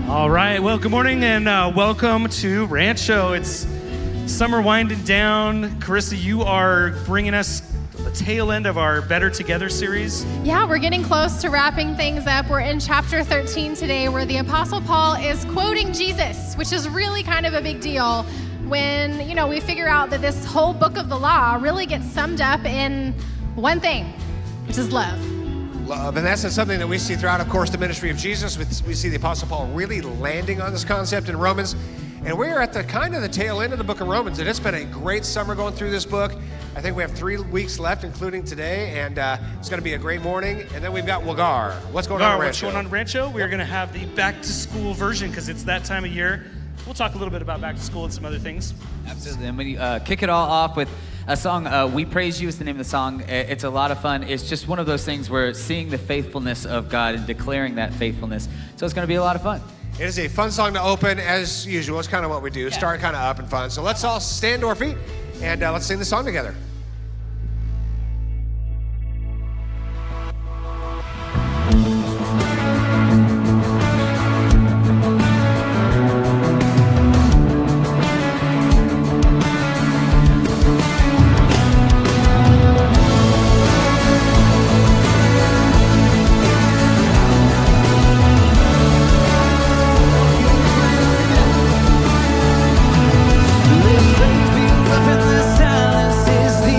All right, well, good morning and welcome to Rancho. It's summer winding down. Karissa, you are bringing us the tail end of our Better Together series. Yeah, we're getting close to wrapping things up. We're in chapter 13 today, where the Apostle Paul is quoting Jesus, which is really kind of a big deal when, we figure out that this whole book of the law really gets summed up in one thing, which is love. Love, and that's something that we see throughout, of course, the ministry of Jesus. We see the Apostle Paul really landing on this concept in Romans, and we're at the tail end of the book of Romans, and it's been a great summer going through this book. I think we have 3 weeks left, including today, and it's going to be a great morning. And then we've got Wagar. What's going on in Rancho? What's going on in Rancho? We're going to have the back-to-school version because it's that time of year. We'll talk a little bit about back to school and some other things. Absolutely, and we kick it all off with a song, We Praise You is the name of the song. It's a lot of fun. It's just one of those things where seeing the faithfulness of God and declaring that faithfulness. So it's going to be a lot of fun. It is a fun song to open, as usual. It's kind of what we do. Yeah. Start kind of up and fun. So let's all stand to our feet, and let's sing the song together. Praise be, the silence is the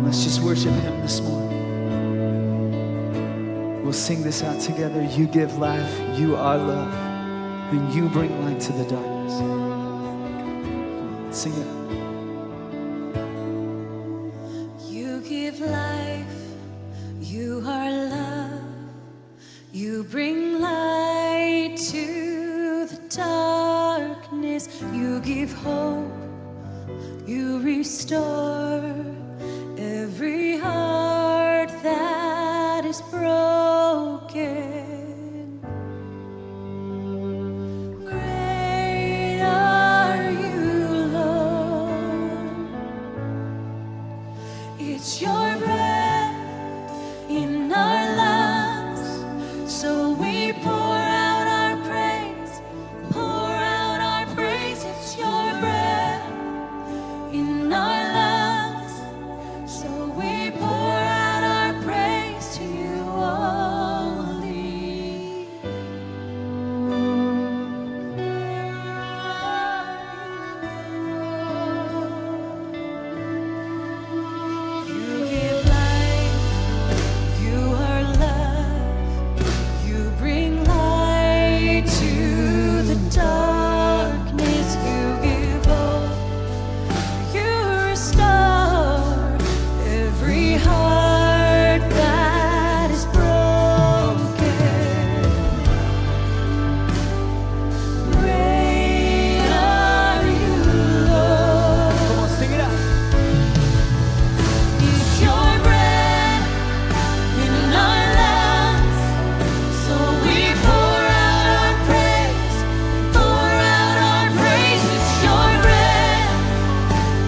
Let's just worship him this morning. We'll sing this out together. You give life, you are love, and you bring light to the darkness. Sing it. You give life, you are love, you bring light to the darkness, you give hope, you restore every heart that is broken. Great are you, Lord. It's your breath in our lungs, so we pour out our praise, pour out our praise. It's your breath in our lungs, so we pour out our praise to you only. You give life, you are love, you bring light to the darkness, you give hope, you restore every heart that is broken. Great are you, Lord. Come on, sing it out. It's your breath in our lungs, so we pour out our praise, pour out our praise. It's your breath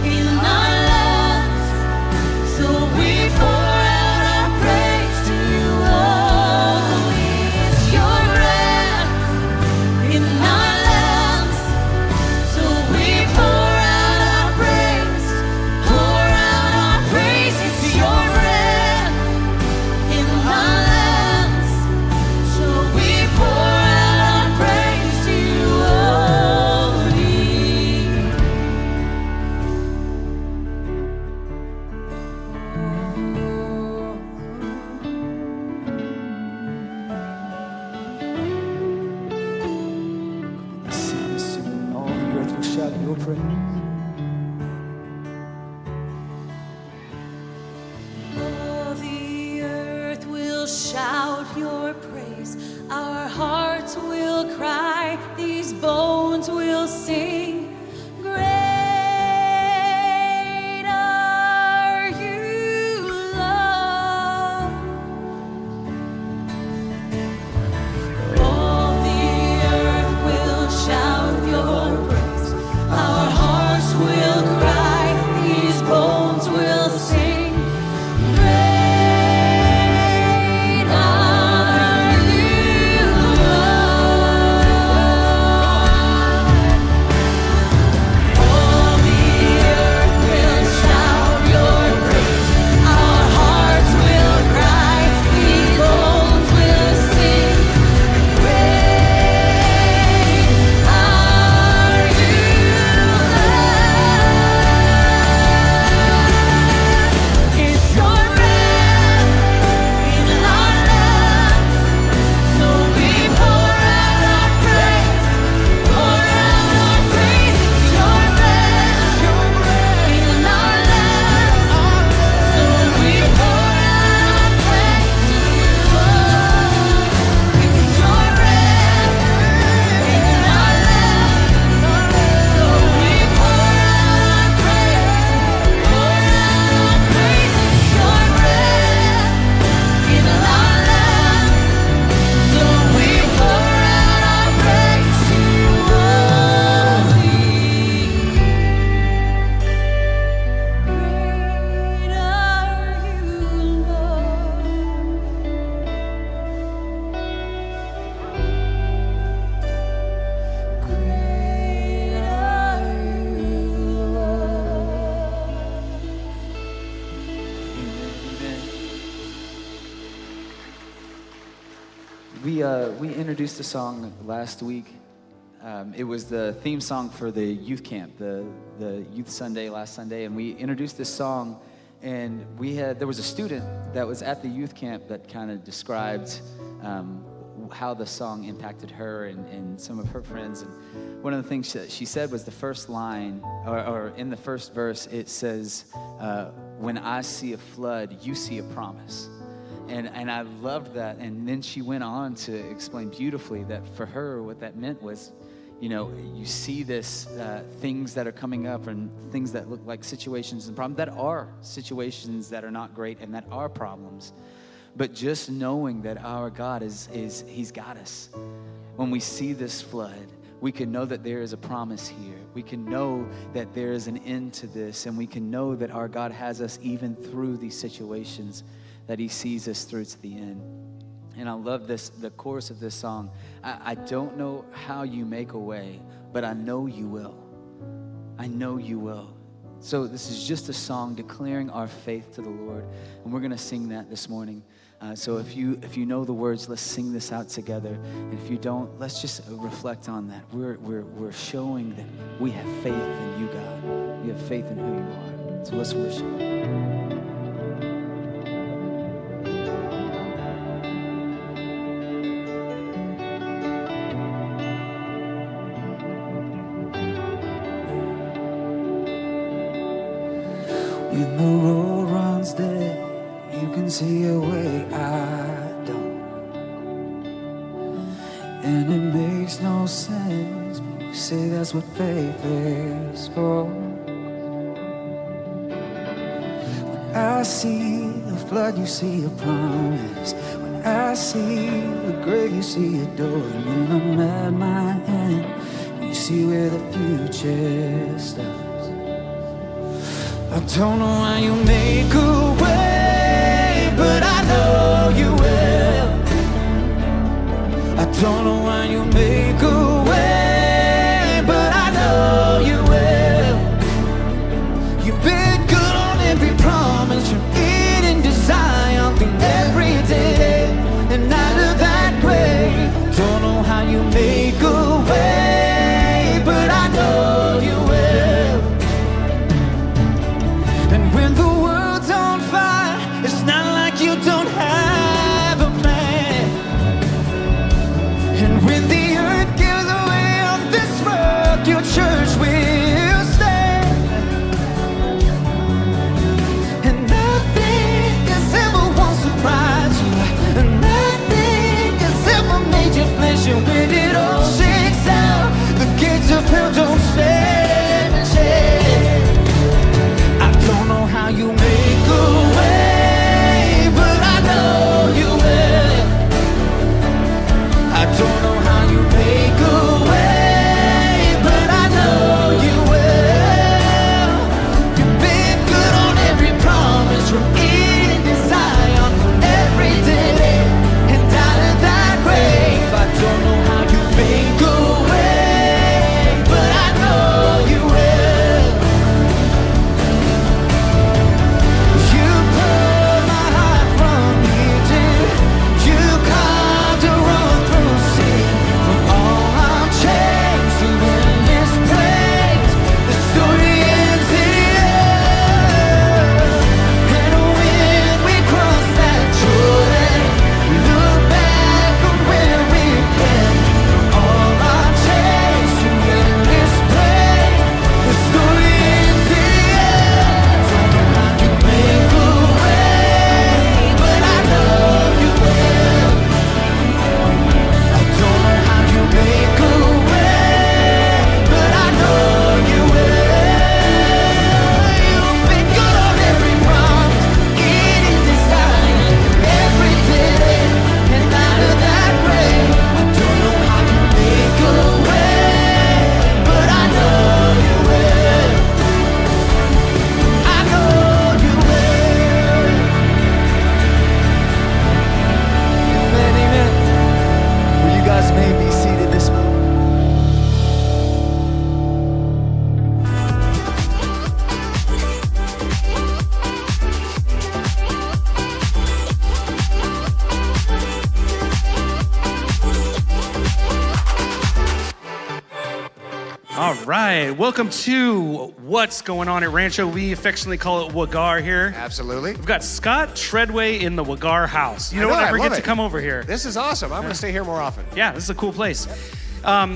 in our lungs, so we pour out our praise to you only. It's your breath in our lungs, so we pour out our praise, pour out our praise. It's your breath in our lungs, so we pour out our praise to you only. Let's sing this tune. All the earth will shout your praise. All the earth will shout your praise. Our hearts will cry. These bones will sing. Great are you, Lord. All the earth will shout your praise. Our hearts will cry. These bones will sing. Great are you, Lord. All the earth will shout your praise. Our hearts will cry. These bones will sing. Great are you, Lord. It's your breath in our lungs, so we pour out our praise, pour out our praise. It's your breath in our lungs, so we pour out our praise to you. It's your breath in our lungs, so we pour out our praise, pour out our praise. It's your breath in our lungs, so we pour out our praise to you only. Great are you, Lord. Great are you, Lord. We introduced a song last week. It was the theme song for the youth camp, the youth Sunday last Sunday, and we introduced this song And there was a student that was at the youth camp that kind of described how the song impacted her and some of her friends. And one of the things that she said was the first line, or in the first verse, it says, when I see a flood, you see a promise. And I loved that. And then she went on to explain beautifully that for her, what that meant was, you know, you see this things that are coming up and things that look like situations and problems that are situations that are not great and that are problems. But just knowing that our God He's got us. When we see this flood, we can know that there is a promise here. We can know that there is an end to this, and we can know that our God has us even through these situations, that He sees us through to the end. And I love the chorus of this song. I don't know how you make a way, but I know you will. I know you will. So this is just a song declaring our faith to the Lord, and we're gonna sing that this morning. So if you know the words, let's sing this out together. And if you don't, let's just reflect on that. We're showing that we have faith in you, God. We have faith in who you are. So let's worship. When the road runs dead, you can see a way I don't. And it makes no sense, but you say that's what faith is for. When I see the flood, you see a promise. When I see the grave, you see a door. And when I'm at my end, you see where the future starts. I don't know how you make a way, but I know you will. I don't know how you make a way, but I know you will. You've been good on every promise, from Eden to Zion through every day. And out of that grave, I don't know how you make a way, but I know you will. And when the world's on fire, it's not like you don't have a plan. And when the earth gives right, welcome to What's Going On at Rancho. We affectionately call it Wagar here. Absolutely. We've got Scott Treadway in the Wagar house. You I know, don't I ever love get to it. come over here. This is awesome. I'm going to stay here more often. Yeah, this is a cool place.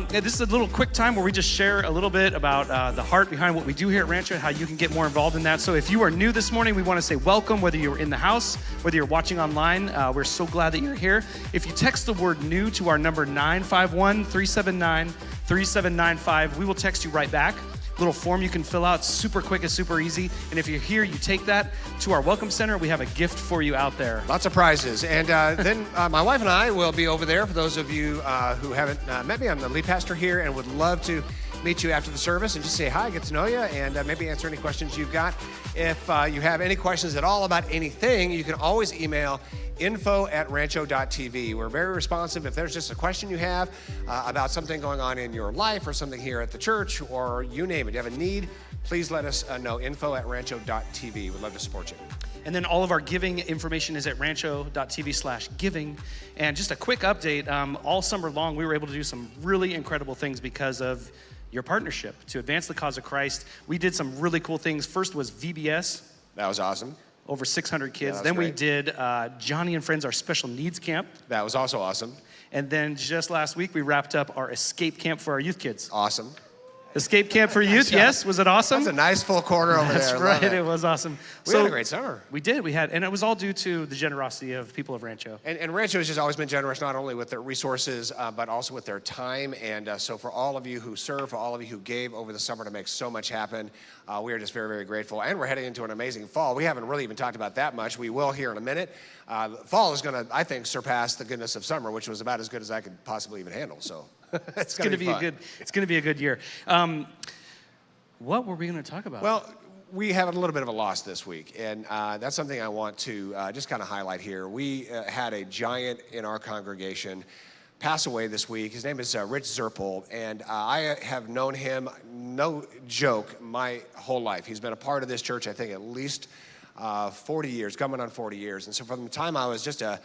This is a little quick time where we just share a little bit about the heart behind what we do here at Rancho, how you can get more involved in that. So if you are new this morning, we want to say welcome, whether you're in the house, whether you're watching online. We're so glad that you're here. If you text the word new to our number 951-379-3795, we will text you right back. Little form you can fill out, super quick and super easy. And if you're here, you take that to our welcome center. We have a gift for you out there. Lots of prizes. And then my wife and I will be over there. For those of you who haven't met me, I'm the lead pastor here and would love to meet you after the service and just say hi, get to know you, and maybe answer any questions you've got. If you have any questions at all about anything, you can always email info@rancho.tv. We're very responsive. If there's just a question you have about something going on in your life or something here at the church or you name it, you have a need, please let us know, info@rancho.tv. We'd love to support you. And then all of our giving information is at rancho.tv/giving. And just a quick update, all summer long, we were able to do some really incredible things because of your partnership to advance the cause of Christ. We did some really cool things. First was VBS. That was awesome. Over 600 kids. Yeah, then we great. did Johnny and Friends, our special needs camp. That was also awesome. And then just last week, we wrapped up our escape camp for our youth kids. Awesome. Escape camp for youth, yes. Was it awesome? That's a nice full corner over That's there. I love right, it. it was awesome. We had a great summer. We did, and it was all due to the generosity of people of Rancho. And Rancho has just always been generous, not only with their resources, but also with their time. And so for all of you who serve, for all of you who gave over the summer to make so much happen, we are just very, very grateful. And we're heading into an amazing fall. We haven't really even talked about that much. We will here in a minute. Fall is going to, I think, surpass the goodness of summer, which was about as good as I could possibly even handle. So it's going to be fun. It's going to be a good year. What were we going to talk about? Well, we have a little bit of a loss this week, and that's something I want to just kind of highlight here. We had a giant in our congregation pass away this week. His name is Rich Zerpel, and I have known him, no joke, my whole life. He's been a part of this church, I think, at least 40 years, coming on 40 years. And so from the time I was just a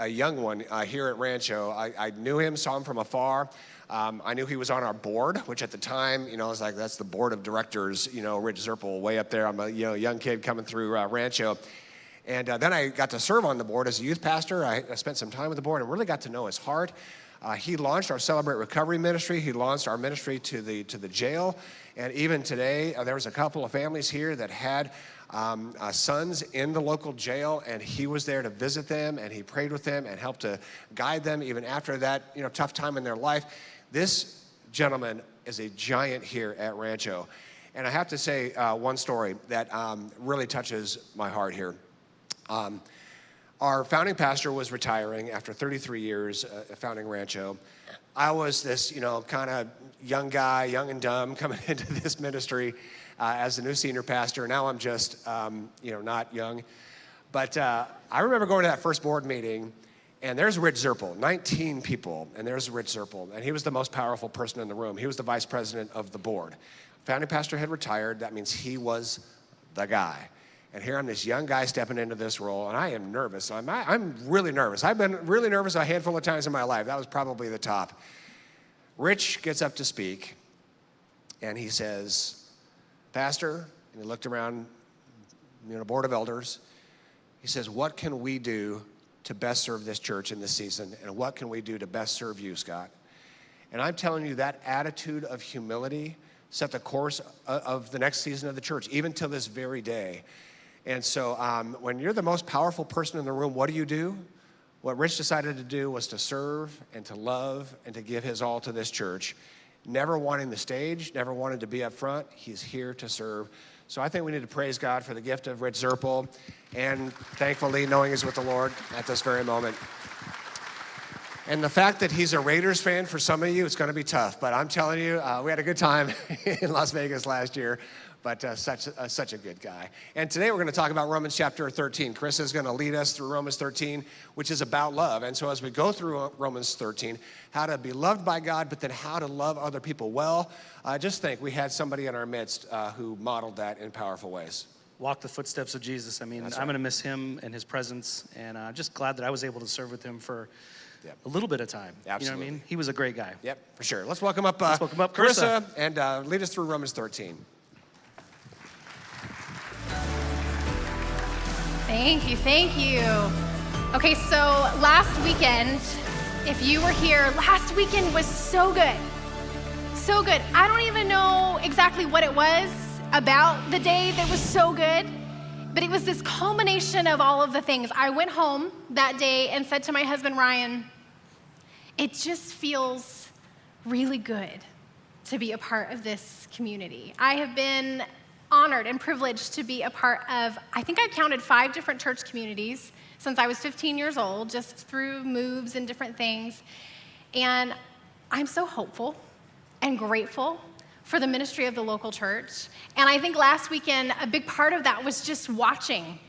young one here at Rancho, I knew him, saw him from afar. I knew he was on our board, which at the time, I was like, that's the board of directors, Rich Zerpel way up there. I'm a young kid coming through Rancho. And then I got to serve on the board as a youth pastor. I spent some time with the board and really got to know his heart. He launched our Celebrate Recovery ministry. He launched our ministry to the jail. And even today, there was a couple of families here that had sons in the local jail, and he was there to visit them, and he prayed with them and helped to guide them even after that tough time in their life. This gentleman is a giant here at Rancho. And I have to say one story that really touches my heart here. Our founding pastor was retiring after 33 years founding Rancho. I was this, kind of young guy, young and dumb, coming into this ministry as the new senior pastor. Now I'm just, not young. But I remember going to that first board meeting, and there's Rich Zerpel, 19 people, and there's Rich Zerpel, and he was the most powerful person in the room. He was the vice president of the board. Founding pastor had retired. That means he was the guy. And here I'm this young guy stepping into this role, and I am nervous. I'm really nervous. I've been really nervous a handful of times in my life. That was probably the top. Rich gets up to speak, and he says, Pastor, and he looked around, board of elders. He says, what can we do to best serve this church in this season, and what can we do to best serve you, Scott? And I'm telling you, that attitude of humility set the course of the next season of the church, even till this very day. And so when you're the most powerful person in the room, what do? What Rich decided to do was to serve and to love and to give his all to this church. Never wanting the stage, never wanted to be up front. He's here to serve. So I think we need to praise God for the gift of Rich Zerpel, and thankfully knowing he's with the Lord at this very moment. And the fact that he's a Raiders fan, for some of you, it's going to be tough. But I'm telling you, we had a good time in Las Vegas last year. But such a good guy. And today we're going to talk about Romans chapter 13. Chris is going to lead us through Romans 13, which is about love. And so as we go through Romans 13, how to be loved by God, but then how to love other people well, just think we had somebody in our midst who modeled that in powerful ways. Walk the footsteps of Jesus. I mean, That's I'm right. going to miss him and his presence. And I'm just glad that I was able to serve with him for Yep. a little bit of time. You know what I Absolutely. mean? He was a great guy. Yep, for sure. Let's welcome up, Karissa. Karissa and lead us through Romans 13. Thank you, thank you. Okay, so last weekend, if you were here, last weekend was so good. So good. I don't even know exactly what it was about the day that was so good, but it was this culmination of all of the things. I went home that day and said to my husband, Ryan, it just feels really good to be a part of this community. I have been honored and privileged to be a part of, I think I counted 5 different church communities since I was 15 years old, just through moves and different things. And I'm so hopeful and grateful for the ministry of the local church. And I think last weekend, a big part of that was just watching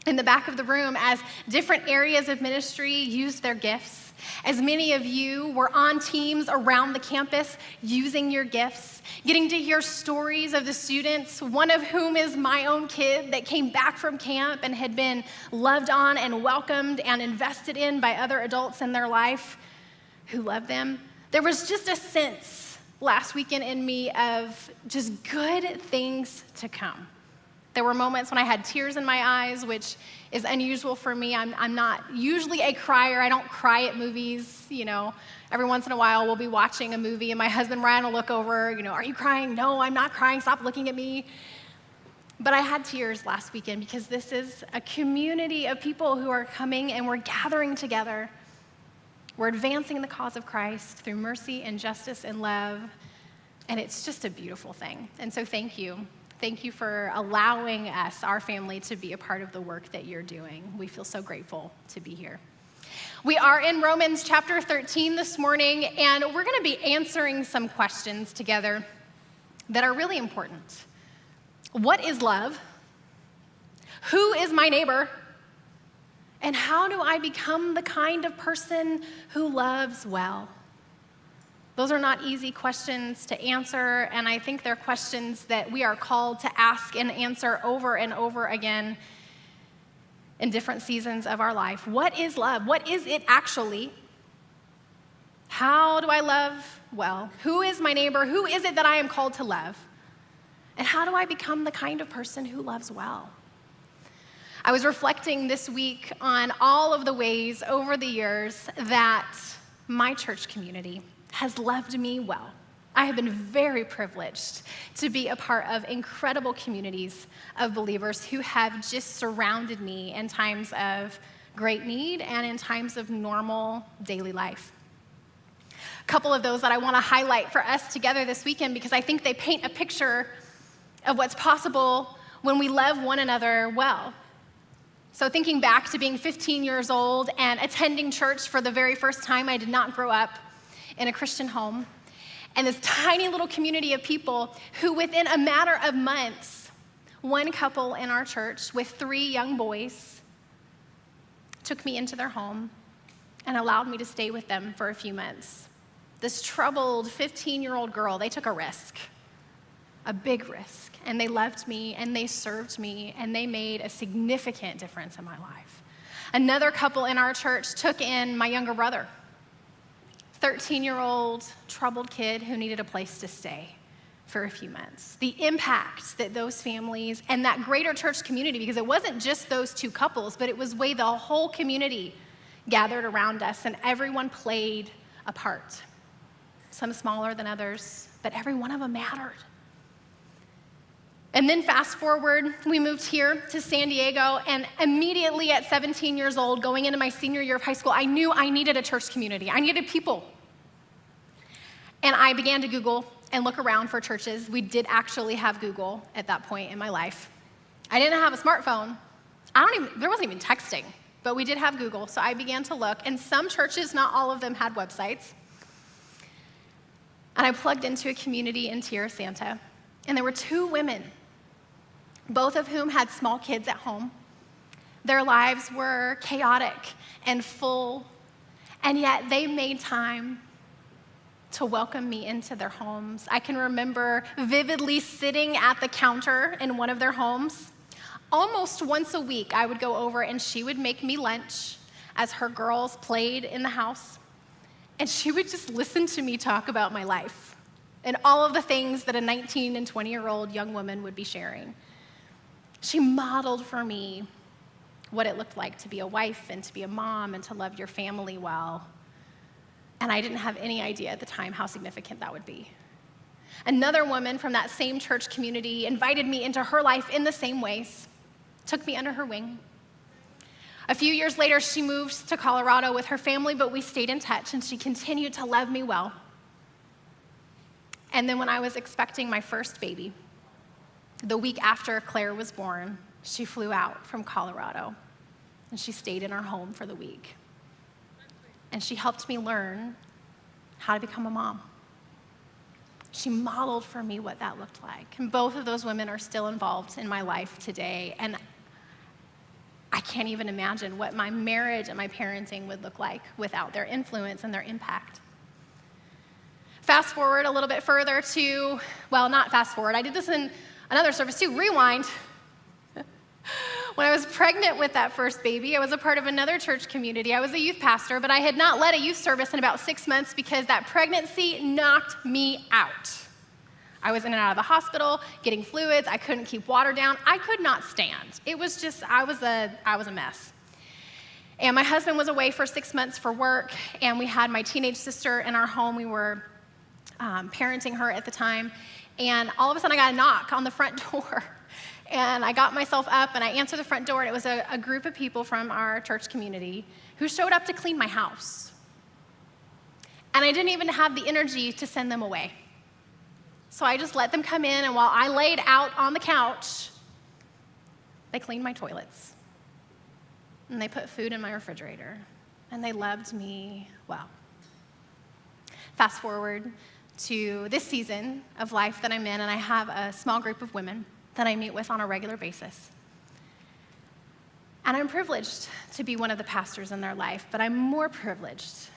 in the back of the room as different areas of ministry used their gifts. As many of you were on teams around the campus using your gifts, getting to hear stories of the students, one of whom is my own kid that came back from camp and had been loved on and welcomed and invested in by other adults in their life who loved them. There was just a sense last weekend in me of just good things to come. There were moments when I had tears in my eyes, which is unusual for me. I'm not usually a crier. I don't cry at movies, you know. Every once in a while, we'll be watching a movie, and my husband Ryan will look over, you know, are you crying? No, I'm not crying. Stop looking at me. But I had tears last weekend because this is a community of people who are coming and we're gathering together. We're advancing the cause of Christ through mercy and justice and love, and it's just a beautiful thing. And so thank you. Thank you for allowing us, our family, to be a part of the work that you're doing. We feel so grateful to be here. We are in Romans chapter 13 this morning, and we're going to be answering some questions together that are really important. What is love? Who is my neighbor? And how do I become the kind of person who loves well? Those are not easy questions to answer, and I think they're questions that we are called to ask and answer over and over again in different seasons of our life. What is love? What is it actually? How do I love well? Who is my neighbor? Who is it that I am called to love? And how do I become the kind of person who loves well? I was reflecting this week on all of the ways over the years that my church community has loved me well. I have been very privileged to be a part of incredible communities of believers who have just surrounded me in times of great need and in times of normal daily life. A couple of those that I want to highlight for us together this weekend because I think they paint a picture of what's possible when we love one another well. So thinking back to being 15 years old and attending church for the very first time, I did not grow up in a Christian home, and this tiny little community of people who within a matter of months, one couple in our church with 3 young boys took me into their home and allowed me to stay with them for a few months. This troubled 15-year-old girl, they took a risk, a big risk, and they loved me and they served me and they made a significant difference in my life. Another couple in our church took in my younger brother, 13-year-old troubled kid who needed a place to stay for a few months. The impact that those families and that greater church community, because it wasn't just those 2 couples, but it was way the whole community gathered around us and everyone played a part. Some smaller than others, but every one of them mattered. And then fast forward, we moved here to San Diego, and immediately at 17 years old, going into my senior year of high school, I knew I needed a church community. I needed people. And I began to Google and look around for churches. We did actually have Google at that point in my life. I didn't have a smartphone. There wasn't even texting, but we did have Google. So I began to look, and some churches, not all of them, had websites. And I plugged into a community in Tierra Santa, and there were 2 women, both of whom had small kids at home. Their lives were chaotic and full, and yet they made time to welcome me into their homes. I can remember vividly sitting at the counter in one of their homes. Almost once a week, I would go over and she would make me lunch. as her girls played in the house. And she would just listen to me talk about my life and all of the things that a 19 and 20-year-old young woman would be sharing. She modeled for me what it looked like to be a wife and to be a mom and to love your family well. And I didn't have any idea at the time how significant that would be. Another woman from that same church community invited me into her life in the same ways, took me under her wing. A few years later, she moved to Colorado with her family, but we stayed in touch, and she continued to love me well. And then when I was expecting my first baby, the week after Claire was born, she flew out from Colorado, and she stayed in our home for the week. And she helped me learn how to become a mom. She modeled for me what that looked like. And both of those women are still involved in my life today. And I can't even imagine what my marriage and my parenting would look like without their influence and their impact. Fast forward a little bit further to, well, not fast forward. I did this in another service too. Rewind. When I was pregnant with that first baby, I was a part of another church community. I was a youth pastor, but I had not led a youth service in about 6 months because that pregnancy knocked me out. I was in and out of the hospital, getting fluids. I couldn't keep water down. I could not stand. It was just, I was a mess. And my husband was away for 6 months for work, and we had my teenage sister in our home. We were parenting her at the time, and all of a sudden I got a knock on the front door. And I got myself up, and I answered the front door, and it was a group of people from our church community who showed up to clean my house. And I didn't even have the energy to send them away. So I just let them come in, and while I laid out on the couch, they cleaned my toilets. And they put food in my refrigerator. And they loved me well. Fast forward to this season of life that I'm in, and I have a small group of women that I meet with on a regular basis. And I'm privileged to be one of the pastors in their life, but I'm more privileged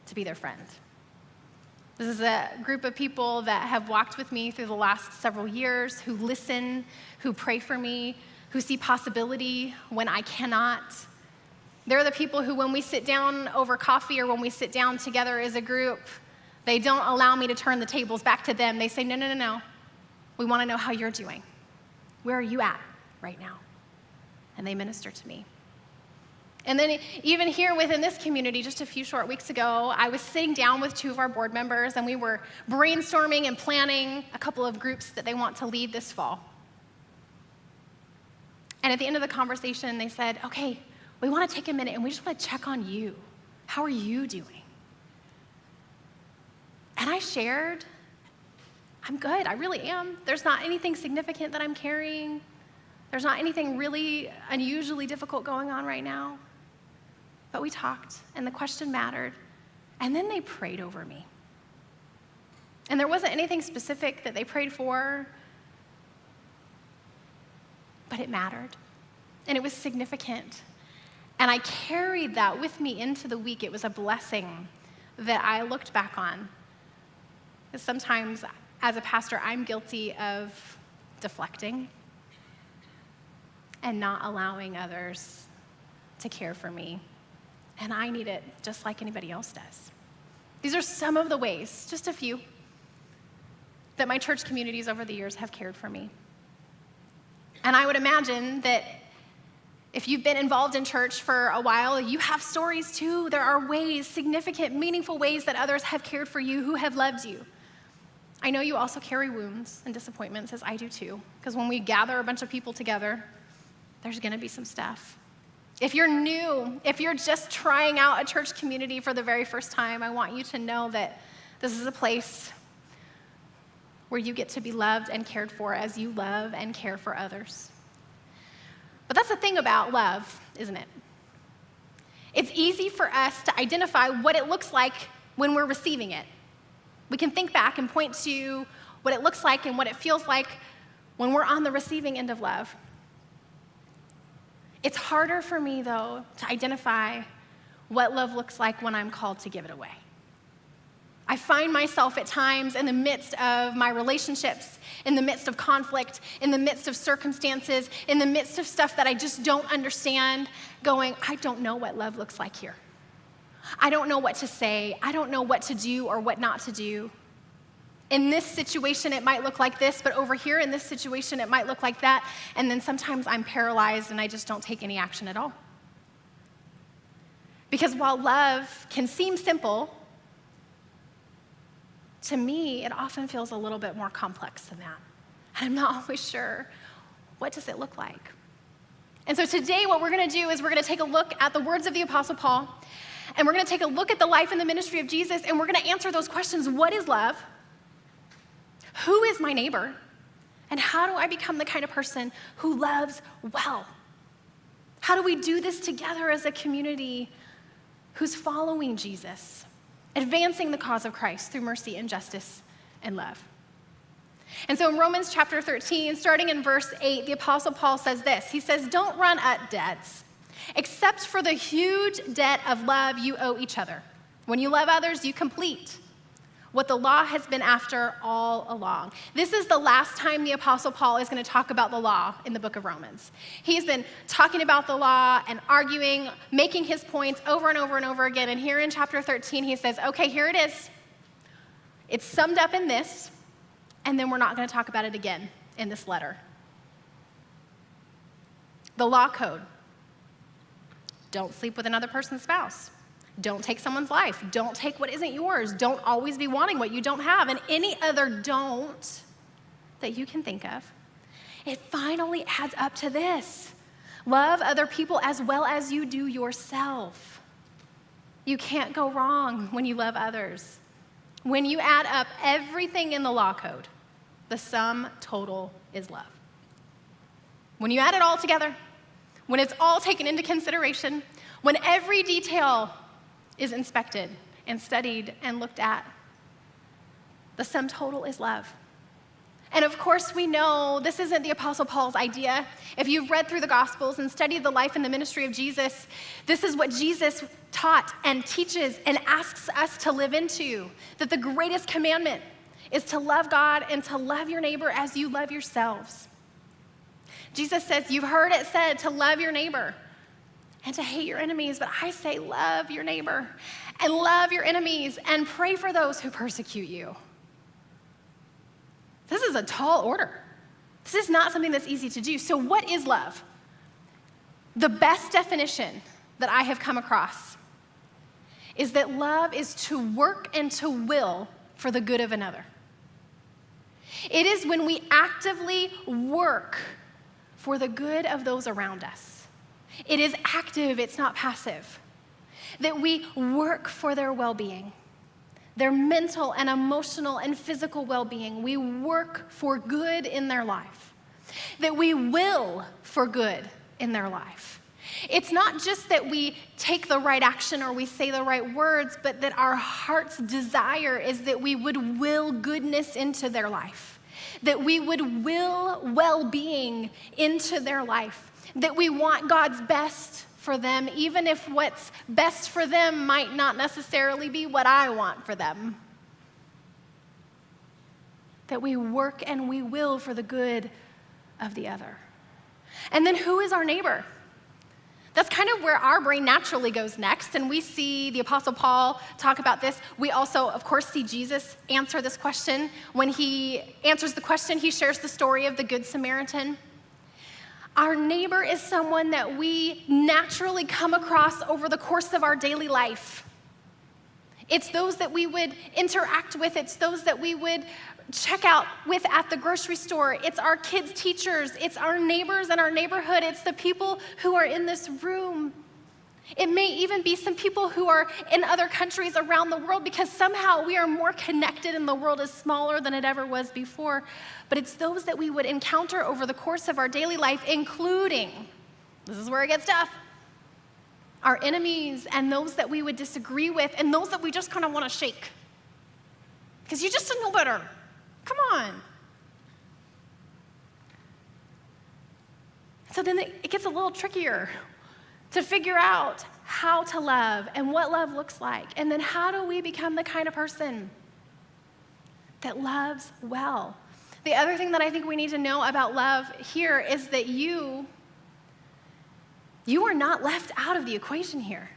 to be their friend. This is a group of people that have walked with me through the last several years, who listen, who pray for me, who see possibility when I cannot. They're the people who, when we sit down over coffee or when we sit down together as a group, they don't allow me to turn the tables back to them. They say, no. We want to know how you're doing. Where are you at right now? And they minister to me. And then even here within this community, just a few short weeks ago, I was sitting down with 2 of our board members, and we were brainstorming and planning a couple of groups that they want to lead this fall. And at the end of the conversation, they said, okay, we want to take a minute, and we just want to check on you. How are you doing? And I shared, I'm good, I really am. There's not anything significant that I'm carrying. There's not anything really unusually difficult going on right now. But we talked, and the question mattered. And then they prayed over me. And there wasn't anything specific that they prayed for, but it mattered. And it was significant. And I carried that with me into the week. It was a blessing that I looked back on. Because sometimes, as a pastor, I'm guilty of deflecting and not allowing others to care for me. And I need it just like anybody else does. These are some of the ways, just a few, that my church communities over the years have cared for me. And I would imagine that if you've been involved in church for a while, you have stories too. There are ways, significant, meaningful ways that others have cared for you, who have loved you. I know you also carry wounds and disappointments, as I do too, because when we gather a bunch of people together, there's gonna be some stuff. If you're new, if you're just trying out a church community for the very first time, I want you to know that this is a place where you get to be loved and cared for as you love and care for others. But that's the thing about love, isn't it? It's easy for us to identify what it looks like when we're receiving it. We can think back and point to what it looks like and what it feels like when we're on the receiving end of love. It's harder for me, though, to identify what love looks like when I'm called to give it away. I find myself at times in the midst of my relationships, in the midst of conflict, in the midst of circumstances, in the midst of stuff that I just don't understand, going, I don't know what love looks like here. I don't know what to say. I don't know what to do or what not to do. In this situation, it might look like this, but over here in this situation, it might look like that. And then sometimes I'm paralyzed and I just don't take any action at all. Because while love can seem simple, to me, it often feels a little bit more complex than that. And I'm not always sure, what does it look like? And so today what we're gonna do is we're gonna take a look at the words of the Apostle Paul, and we're gonna take a look at the life and the ministry of Jesus, and we're gonna answer those questions. What is love? Who is my neighbor? And how do I become the kind of person who loves well? How do we do this together as a community who's following Jesus, advancing the cause of Christ through mercy and justice and love? And so in Romans chapter 13, starting in verse 8, the Apostle Paul says this. He says, don't run up debts, except for the huge debt of love you owe each other. When you love others, you complete what the law has been after all along. This is the last time the Apostle Paul is going to talk about the law in the book of Romans. He's been talking about the law and arguing, making his points over and over and over again. And here in chapter 13, he says, okay, here it is. It's summed up in this, and then we're not going to talk about it again in this letter. The law code. Don't sleep with another person's spouse. Don't take someone's life. Don't take what isn't yours. Don't always be wanting what you don't have. And any other don't that you can think of. It finally adds up to this. Love other people as well as you do yourself. You can't go wrong when you love others. When you add up everything in the law code, the sum total is love. When you add it all together, when it's all taken into consideration, when every detail is inspected and studied and looked at, the sum total is love. And of course, we know this isn't the Apostle Paul's idea. If you've read through the Gospels and studied the life and the ministry of Jesus, this is what Jesus taught and teaches and asks us to live into, that the greatest commandment is to love God and to love your neighbor as you love yourselves. Jesus says, you've heard it said to love your neighbor and to hate your enemies, but I say love your neighbor and love your enemies and pray for those who persecute you. This is a tall order. This is not something that's easy to do. So what is love? The best definition that I have come across is that love is to work and to will for the good of another. It is when we actively work for the good of those around us. It is active, it's not passive. That we work for their well-being, their mental and emotional and physical well-being. We work for good in their life. That we will for good in their life. It's not just that we take the right action or we say the right words, but that our heart's desire is that we would will goodness into their life. That we would will well-being into their life. That we want God's best for them, even if what's best for them might not necessarily be what I want for them. That we work and we will for the good of the other. And then who is our neighbor? That's kind of where our brain naturally goes next, and we see the Apostle Paul talk about this. We also, of course, see Jesus answer this question. When he answers the question, he shares the story of the Good Samaritan. Our neighbor is someone that we naturally come across over the course of our daily life. It's those that we would interact with. It's those that we would check out with at the grocery store. It's our kids' teachers. It's our neighbors in our neighborhood. It's the people who are in this room. It may even be some people who are in other countries around the world because somehow we are more connected and the world is smaller than it ever was before. But it's those that we would encounter over the course of our daily life, including, this is where it gets tough, our enemies and those that we would disagree with and those that we just kind of want to shake. Because you just know better. Come on. So then it gets a little trickier to figure out how to love and what love looks like. And then how do we become the kind of person that loves well. The other thing that I think we need to know about love here is that you are not left out of the equation here.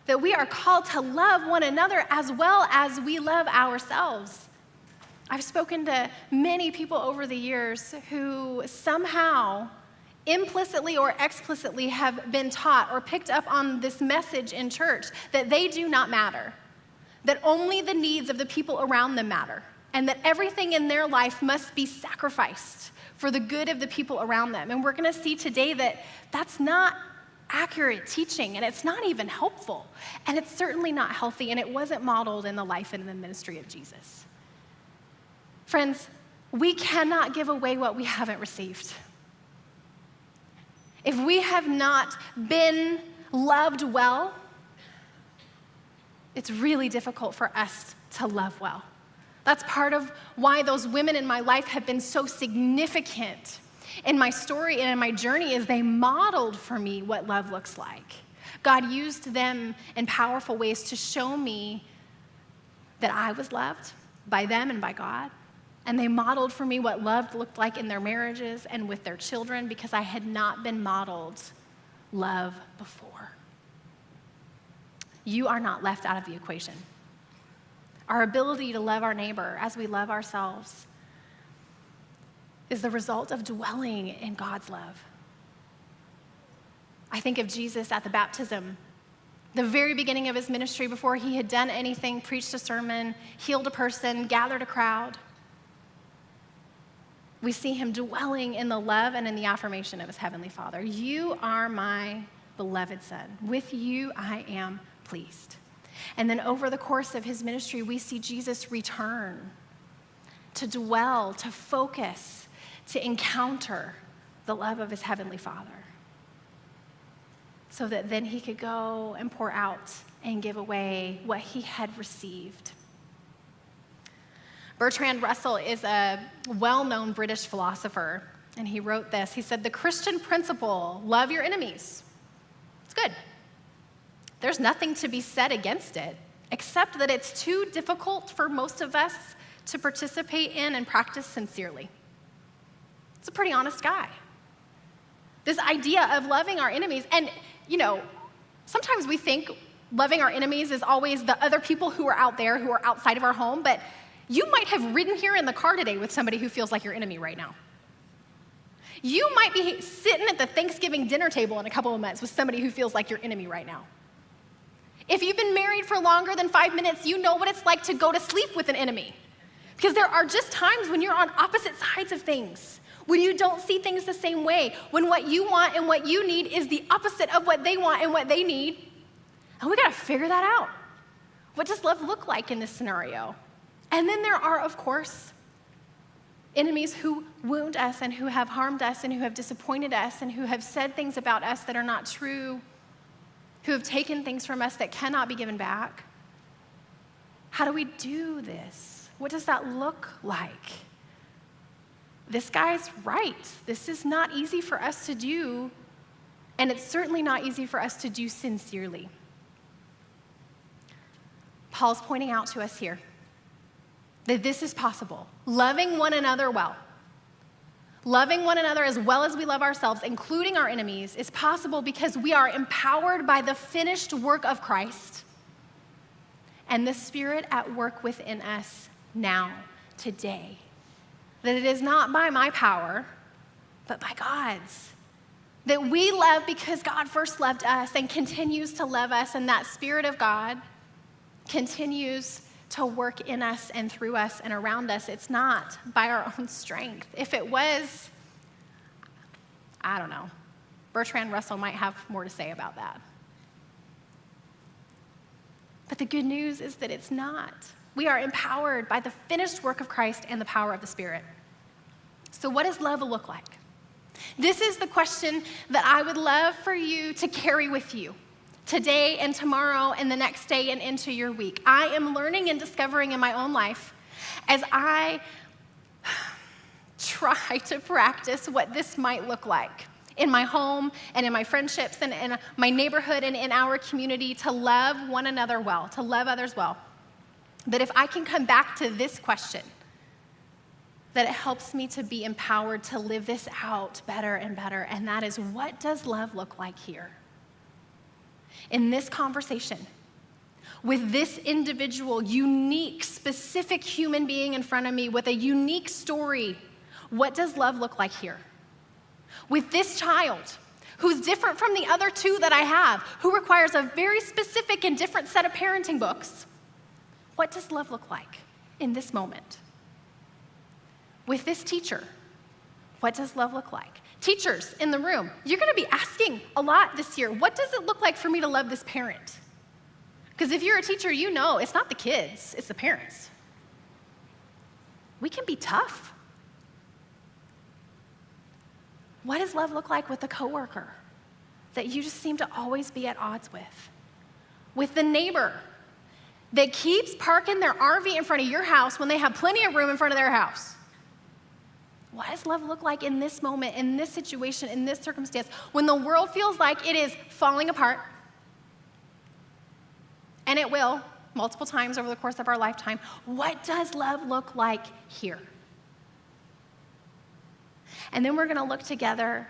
That we are called to love one another as well as we love ourselves. I've spoken to many people over the years who somehow, implicitly or explicitly, have been taught or picked up on this message in church that they do not matter, that only the needs of the people around them matter, and that everything in their life must be sacrificed for the good of the people around them. And we're going to see today that that's not accurate teaching, and it's not even helpful, and it's certainly not healthy, and it wasn't modeled in the life and in the ministry of Jesus. Friends, we cannot give away what we haven't received. If we have not been loved well, it's really difficult for us to love well. That's part of why those women in my life have been so significant in my story and in my journey, is they modeled for me what love looks like. God used them in powerful ways to show me that I was loved by them and by God. And they modeled for me what love looked like in their marriages and with their children, because I had not been modeled love before. You are not left out of the equation. Our ability to love our neighbor as we love ourselves is the result of dwelling in God's love. I think of Jesus at the baptism, the very beginning of his ministry, before he had done anything, preached a sermon, healed a person, gathered a crowd. We see him dwelling in the love and in the affirmation of his heavenly Father. You are my beloved Son. With you I am pleased. And then over the course of his ministry, we see Jesus return to dwell, to focus, to encounter the love of his heavenly Father, so that then he could go and pour out and give away what he had received. Bertrand Russell is a well-known British philosopher, and he wrote this. He said, "The Christian principle, love your enemies, it's good. There's nothing to be said against it, except that it's too difficult for most of us to participate in and practice sincerely." It's a pretty honest guy. This idea of loving our enemies, and sometimes we think loving our enemies is always the other people who are out there, who are outside of our home, but you might have ridden here in the car today with somebody who feels like your enemy right now. You might be sitting at the Thanksgiving dinner table in a couple of months with somebody who feels like your enemy right now. If you've been married for longer than 5 minutes, you know what it's like to go to sleep with an enemy. Because there are just times when you're on opposite sides of things, when you don't see things the same way, when what you want and what you need is the opposite of what they want and what they need. And we gotta figure that out. What does love look like in this scenario? And then there are, of course, enemies who wound us and who have harmed us and who have disappointed us and who have said things about us that are not true, who have taken things from us that cannot be given back. How do we do this? What does that look like? This guy's right. This is not easy for us to do, and it's certainly not easy for us to do sincerely. Paul's pointing out to us here that this is possible. Loving one another well. Loving one another as well as we love ourselves, including our enemies, is possible because we are empowered by the finished work of Christ and the Spirit at work within us now, today. That it is not by my power, but by God's. That we love because God first loved us and continues to love us, and that Spirit of God continues to work in us and through us and around us. It's not by our own strength. If it was, I don't know. Bertrand Russell might have more to say about that. But the good news is that it's not. We are empowered by the finished work of Christ and the power of the Spirit. So what does love look like? This is the question that I would love for you to carry with you today and tomorrow and the next day and into your week. I am learning and discovering in my own life as I try to practice what this might look like in my home and in my friendships and in my neighborhood and in our community, to love one another well, to love others well. that if I can come back to this question, that it helps me to be empowered to live this out better and better, and that is, what does love look like here? In this conversation, with this individual, unique, specific human being in front of me with a unique story, what does love look like here? With this child, who's different from the other two that I have, who requires a very specific and different set of parenting books, what does love look like in this moment? With this teacher, what does love look like? Teachers in the room, you're gonna be asking a lot this year, what does it look like for me to love this parent? Because if you're a teacher, you know it's not the kids, it's the parents. We can be tough. What does love look like with a coworker that you just seem to always be at odds with? With the neighbor that keeps parking their RV in front of your house when they have plenty of room in front of their house? What does love look like in this moment, in this situation, in this circumstance, when the world feels like it is falling apart? And it will, multiple times over the course of our lifetime. What does love look like here? And then we're going to look together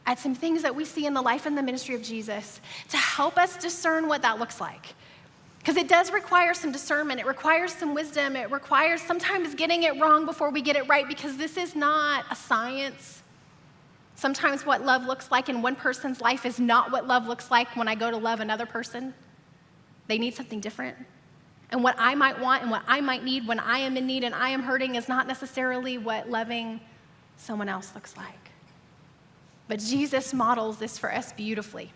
at some things that we see in the life and the ministry of Jesus to help us discern what that looks like. Because it does require some discernment. It requires some wisdom. It requires sometimes getting it wrong before we get it right, because this is not a science. Sometimes what love looks like in one person's life is not what love looks like when I go to love another person. They need something different. And what I might want and what I might need when I am in need and I am hurting is not necessarily what loving someone else looks like. But Jesus models this for us beautifully.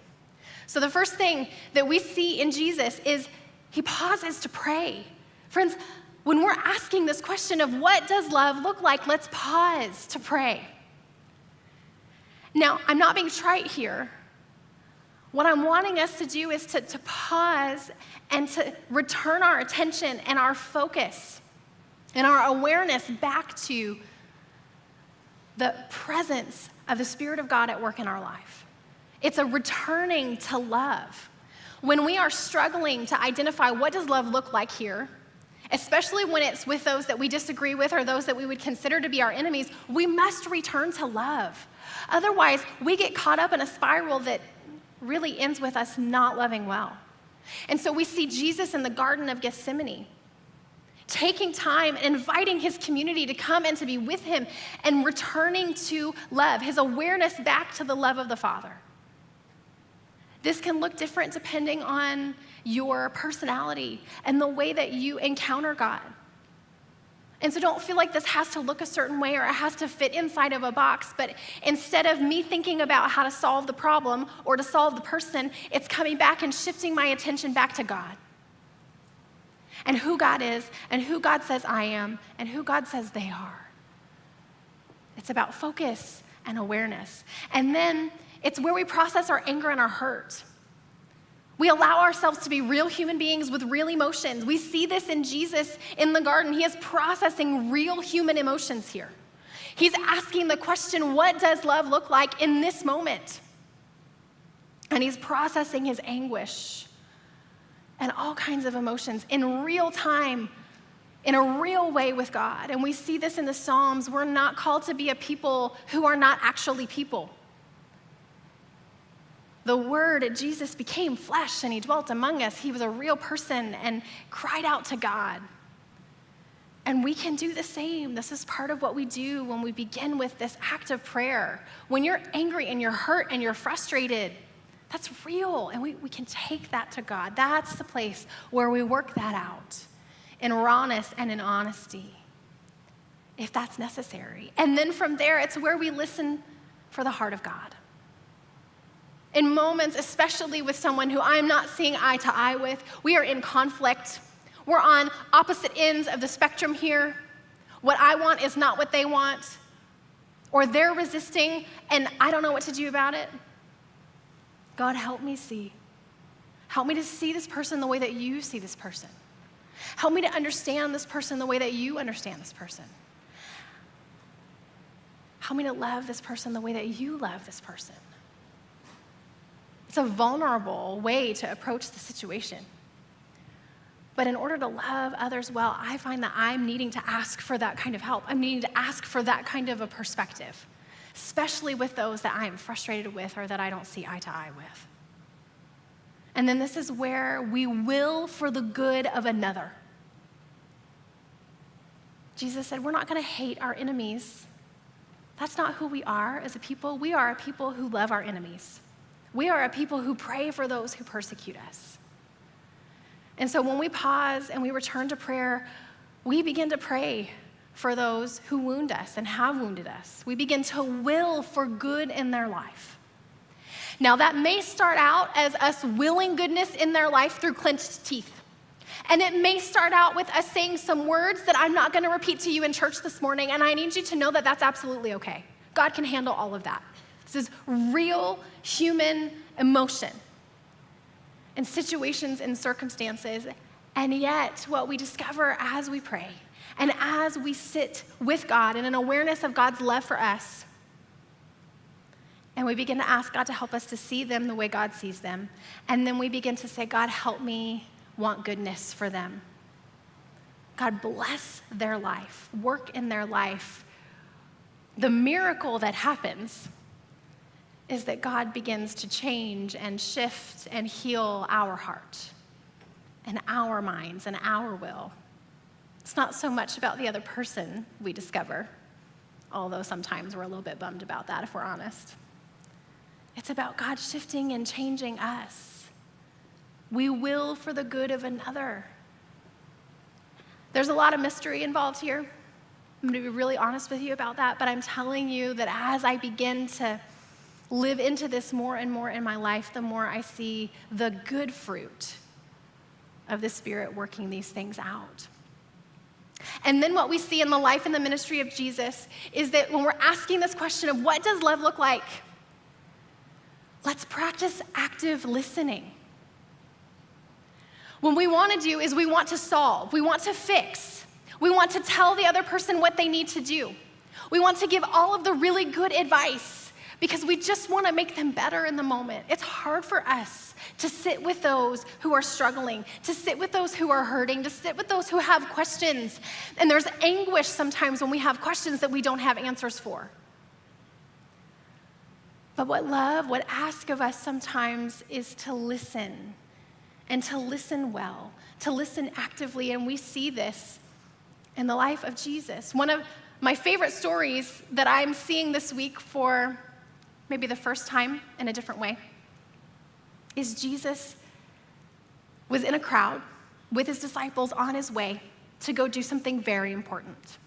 So the first thing that we see in Jesus is he pauses to pray. Friends, when we're asking this question of what does love look like, let's pause to pray. Now, I'm not being trite here. What I'm wanting us to do is to pause and to return our attention and our focus and our awareness back to the presence of the Spirit of God at work in our life. It's a returning to love. When we are struggling to identify what does love look like here, especially when it's with those that we disagree with or those that we would consider to be our enemies, we must return to love. Otherwise, we get caught up in a spiral that really ends with us not loving well. And so we see Jesus in the Garden of Gethsemane, taking time and inviting his community to come and to be with him and returning to love, his awareness back to the love of the Father. This can look different depending on your personality and the way that you encounter God. And so don't feel like this has to look a certain way or it has to fit inside of a box, but instead of me thinking about how to solve the problem or to solve the person, it's coming back and shifting my attention back to God and who God is and who God says I am and who God says they are. It's about focus and awareness. And then it's where we process our anger and our hurt. We allow ourselves to be real human beings with real emotions. We see this in Jesus in the garden. He is processing real human emotions here. He's asking the question, what does love look like in this moment? And he's processing his anguish and all kinds of emotions in real time, in a real way with God. And we see this in the Psalms. We're not called to be a people who are not actually people. The Word, Jesus, became flesh and he dwelt among us. He was a real person and cried out to God. And we can do the same. This is part of what we do when we begin with this act of prayer. When you're angry and you're hurt and you're frustrated, that's real. And we can take that to God. That's the place where we work that out in rawness and in honesty, if that's necessary. And then from there, it's where we listen for the heart of God. In moments, especially with someone who I'm not seeing eye to eye with, we are in conflict. We're on opposite ends of the spectrum here. What I want is not what they want, or they're resisting, and I don't know what to do about it. God, help me see. Help me to see this person the way that you see this person. Help me to understand this person the way that you understand this person. Help me to love this person the way that you love this person. It's a vulnerable way to approach the situation. But in order to love others well, I find that I'm needing to ask for that kind of help. I'm needing to ask for that kind of a perspective, especially with those that I'm frustrated with or that I don't see eye to eye with. And then this is where we will for the good of another. Jesus said, we're not going to hate our enemies. That's not who we are as a people. We are a people who love our enemies. We are a people who pray for those who persecute us. And so when we pause and we return to prayer, we begin to pray for those who wound us and have wounded us. We begin to will for good in their life. Now, that may start out as us willing goodness in their life through clenched teeth. And it may start out with us saying some words that I'm not going to repeat to you in church this morning, and I need you to know that that's absolutely okay. God can handle all of that. This is real human emotion in situations and circumstances. And yet, what we discover as we pray and as we sit with God in an awareness of God's love for us, and we begin to ask God to help us to see them the way God sees them, and then we begin to say, God, help me want goodness for them. God, bless their life, work in their life. The miracle that happens is that God begins to change and shift and heal our heart and our minds and our will. It's not so much about the other person, we discover, although sometimes we're a little bit bummed about that if we're honest. It's about God shifting and changing us. We will for the good of another. There's a lot of mystery involved here. I'm going to be really honest with you about that, but I'm telling you that as I begin to live into this more and more in my life, the more I see the good fruit of the Spirit working these things out. And then what we see in the life and the ministry of Jesus is that when we're asking this question of what does love look like, let's practice active listening. What we want to do is we want to solve, we want to fix, we want to tell the other person what they need to do. We want to give all of the really good advice because we just want to make them better in the moment. It's hard for us to sit with those who are struggling, to sit with those who are hurting, to sit with those who have questions. And there's anguish sometimes when we have questions that we don't have answers for. But what asks of us sometimes is to listen, and to listen well, to listen actively, and we see this in the life of Jesus. One of my favorite stories that I'm seeing this week for maybe the first time in a different way is Jesus was in a crowd with his disciples on his way to go do something very important.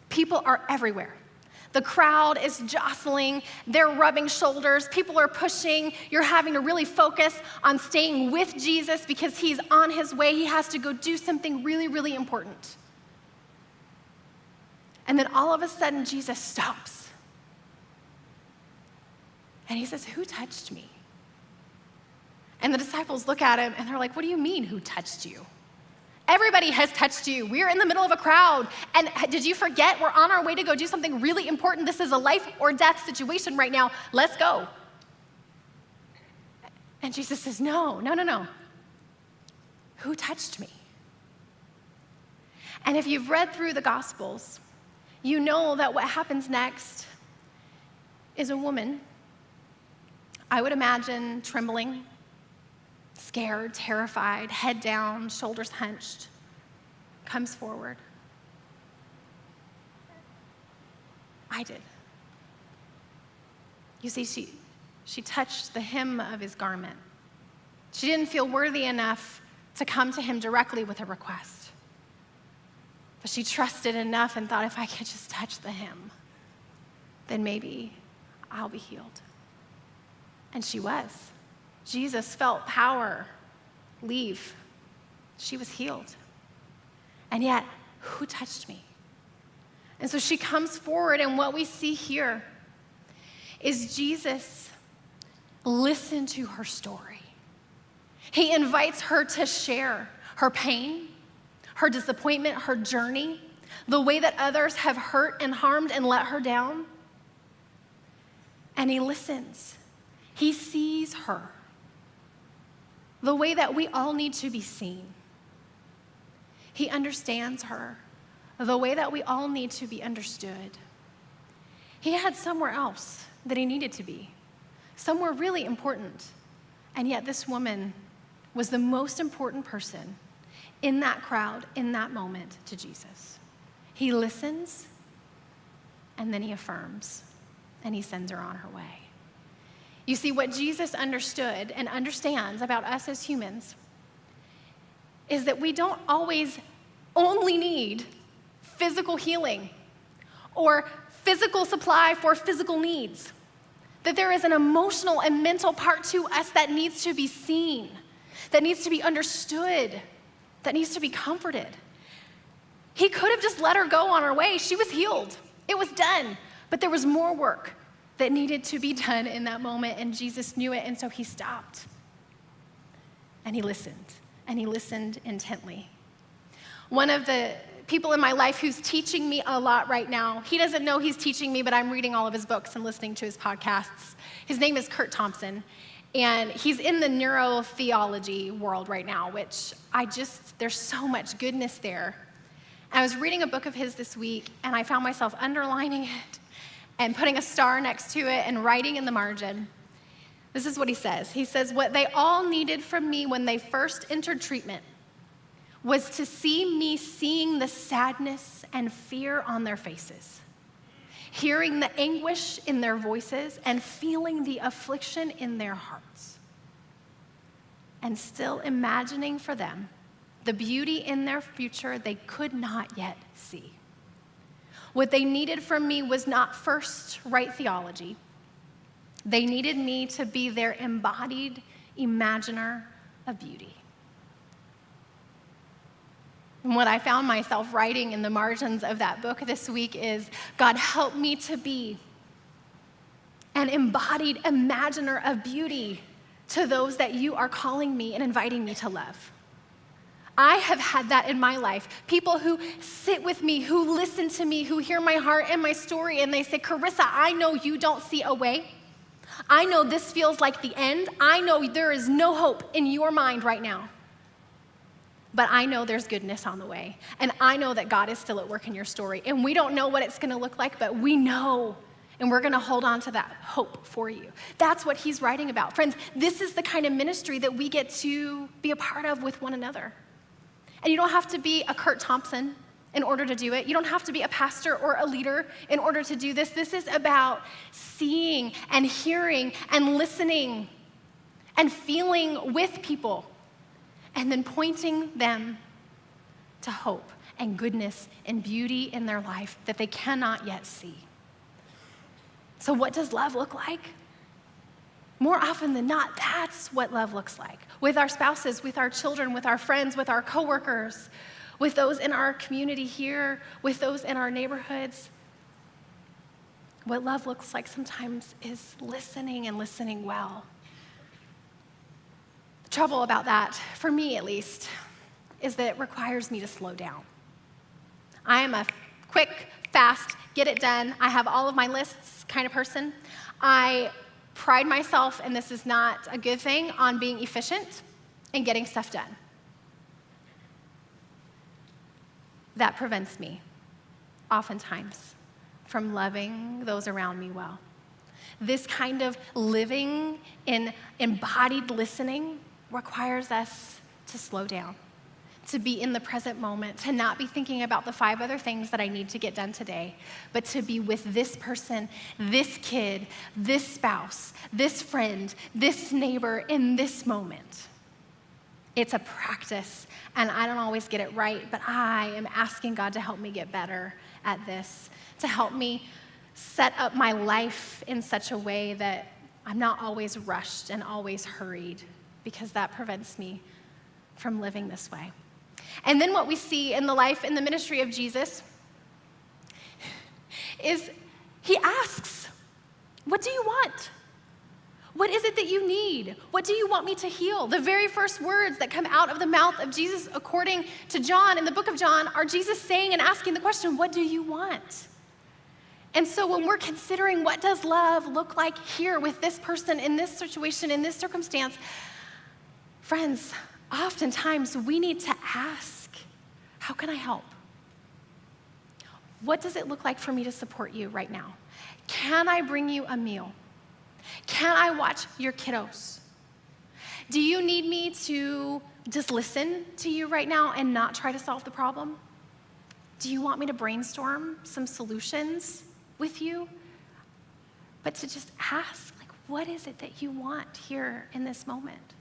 People are everywhere. The crowd is jostling, they're rubbing shoulders, people are pushing. You're having to really focus on staying with Jesus because he's on his way. He has to go do something really, really important. And then all of a sudden, Jesus stops. And he says, "Who touched me?" And the disciples look at him and they're like, "What do you mean, who touched you? Everybody has touched you. We're in the middle of a crowd. And did you forget we're on our way to go do something really important? This is a life or death situation right now. Let's go." And Jesus says, No. Who touched me? And if you've read through the Gospels, you know that what happens next is a woman, I would imagine trembling, scared, terrified, head down, shoulders hunched, comes forward. I did. You see, she touched the hem of his garment. She didn't feel worthy enough to come to him directly with a request. But she trusted enough and thought, if I could just touch the hem, then maybe I'll be healed. And she was. Jesus felt power leave. She was healed. And yet, who touched me? And so she comes forward, and what we see here is Jesus listen to her story. He invites her to share her pain, her disappointment, her journey, the way that others have hurt and harmed and let her down. And he listens. He sees her the way that we all need to be seen. He understands her the way that we all need to be understood. He had somewhere else that he needed to be, somewhere really important. And yet this woman was the most important person in that crowd, in that moment, to Jesus. He listens, and then he affirms, and he sends her on her way. You see, what Jesus understood and understands about us as humans is that we don't always only need physical healing or physical supply for physical needs. That there is an emotional and mental part to us that needs to be seen, that needs to be understood, that needs to be comforted. He could have just let her go on her way. She was healed. It was done. But there was more work that needed to be done in that moment, and Jesus knew it, and so he stopped. And he listened intently. One of the people in my life who's teaching me a lot right now, he doesn't know he's teaching me, but I'm reading all of his books and listening to his podcasts. His name is Kurt Thompson, and he's in the neurotheology world right now, which there's so much goodness there. I was reading a book of his this week, and I found myself underlining it and putting a star next to it and writing in the margin. This is what he says. He says, what they all needed from me when they first entered treatment was to see me seeing the sadness and fear on their faces, hearing the anguish in their voices, and feeling the affliction in their hearts, and still imagining for them the beauty in their future they could not yet see. What they needed from me was not first right theology. They needed me to be their embodied imaginer of beauty. And what I found myself writing in the margins of that book this week is, God, help me to be an embodied imaginer of beauty to those that you are calling me and inviting me to love. I have had that in my life. People who sit with me, who listen to me, who hear my heart and my story, and they say, Karissa, I know you don't see a way. I know this feels like the end. I know there is no hope in your mind right now. But I know there's goodness on the way. And I know that God is still at work in your story. And we don't know what it's going to look like, but we know. And we're going to hold on to that hope for you. That's what he's writing about. Friends, this is the kind of ministry that we get to be a part of with one another. And you don't have to be a Kurt Thompson in order to do it. You don't have to be a pastor or a leader in order to do this. This is about seeing and hearing and listening and feeling with people and then pointing them to hope and goodness and beauty in their life that they cannot yet see. So what does love look like? More often than not, that's what love looks like. With our spouses, with our children, with our friends, with our coworkers, with those in our community here, with those in our neighborhoods. What love looks like sometimes is listening and listening well. The trouble about that, for me at least, is that it requires me to slow down. I am a quick, fast, get it done, I have all of my lists kind of person. I pride myself, and this is not a good thing, on being efficient and getting stuff done. That prevents me, oftentimes, from loving those around me well. This kind of living in embodied listening requires us to slow down, to be in the present moment, to not be thinking about the 5 other things that I need to get done today, but to be with this person, this kid, this spouse, this friend, this neighbor in this moment. It's a practice, and I don't always get it right, but I am asking God to help me get better at this, to help me set up my life in such a way that I'm not always rushed and always hurried, because that prevents me from living this way. And then what we see in the life and the ministry of Jesus is he asks, what do you want? What is it that you need? What do you want me to heal? The very first words that come out of the mouth of Jesus, according to John, in the book of John, are Jesus saying and asking the question, what do you want? And so when we're considering what does love look like here with this person, in this situation, in this circumstance, friends, oftentimes we need to ask, How can I help? What does it look like for me to support you right now? Can I bring you a meal? Can I watch your kiddos? Do you need me to just listen to you right now and not try to solve the problem? Do you want me to brainstorm some solutions with you? But to just ask, like, what is it that you want here in this moment?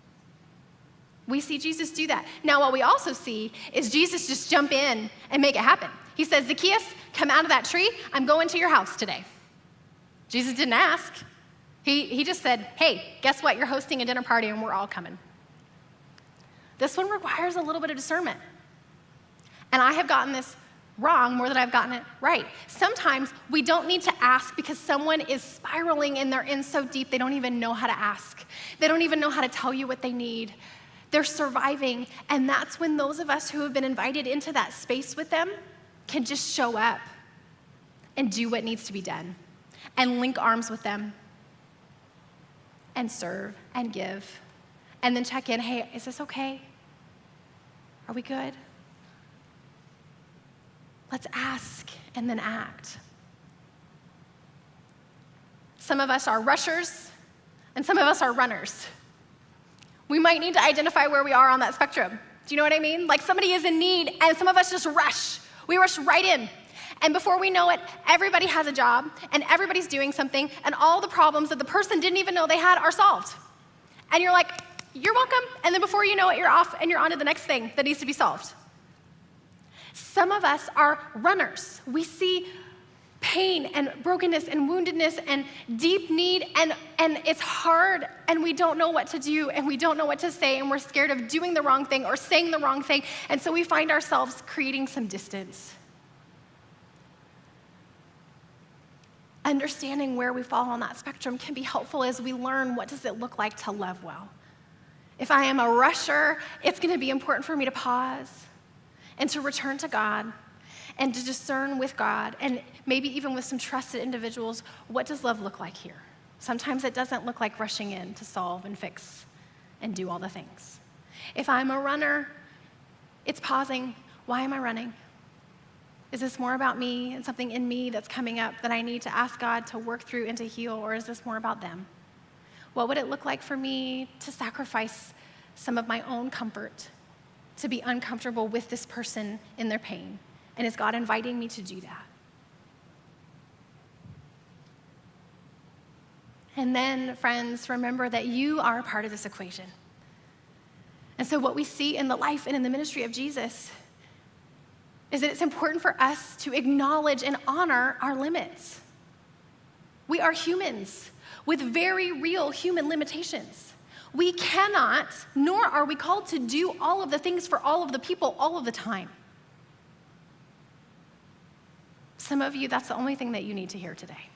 We see Jesus do that. Now, what we also see is Jesus just jump in and make it happen. He says, Zacchaeus, come out of that tree. I'm going to your house today. Jesus didn't ask. He just said, hey, guess what? You're hosting a dinner party and we're all coming. This one requires a little bit of discernment. And I have gotten this wrong more than I've gotten it right. Sometimes we don't need to ask because someone is spiraling and they're in so deep they don't even know how to ask. They don't even know how to tell you what they need. They're surviving, and that's when those of us who have been invited into that space with them can just show up and do what needs to be done and link arms with them and serve and give and then check in, hey, is this okay? Are we good? Let's ask and then act. Some of us are rushers and some of us are runners. We might need to identify where we are on that spectrum. Do you know what I mean? Like somebody is in need and some of us just rush. We rush right in. And before we know it, everybody has a job and everybody's doing something and all the problems that the person didn't even know they had are solved. And you're like, you're welcome. And then before you know it, you're off and you're on to the next thing that needs to be solved. Some of us are runners. We see pain and brokenness and woundedness and deep need and it's hard and we don't know what to do and we don't know what to say and we're scared of doing the wrong thing or saying the wrong thing, and so we find ourselves creating some distance. Understanding where we fall on that spectrum can be helpful as we learn what does it look like to love well. If I am a rusher, it's going to be important for me to pause and to return to God and to discern with God, and maybe even with some trusted individuals, what does love look like here? Sometimes it doesn't look like rushing in to solve and fix and do all the things. If I'm a runner, it's pausing. Why am I running? Is this more about me and something in me that's coming up that I need to ask God to work through and to heal, or is this more about them? What would it look like for me to sacrifice some of my own comfort to be uncomfortable with this person in their pain? And is God inviting me to do that? And then, friends, remember that you are a part of this equation. And so what we see in the life and in the ministry of Jesus is that it's important for us to acknowledge and honor our limits. We are humans with very real human limitations. We cannot, nor are we called to do all of the things for all of the people all of the time. Some of you, that's the only thing that you need to hear today.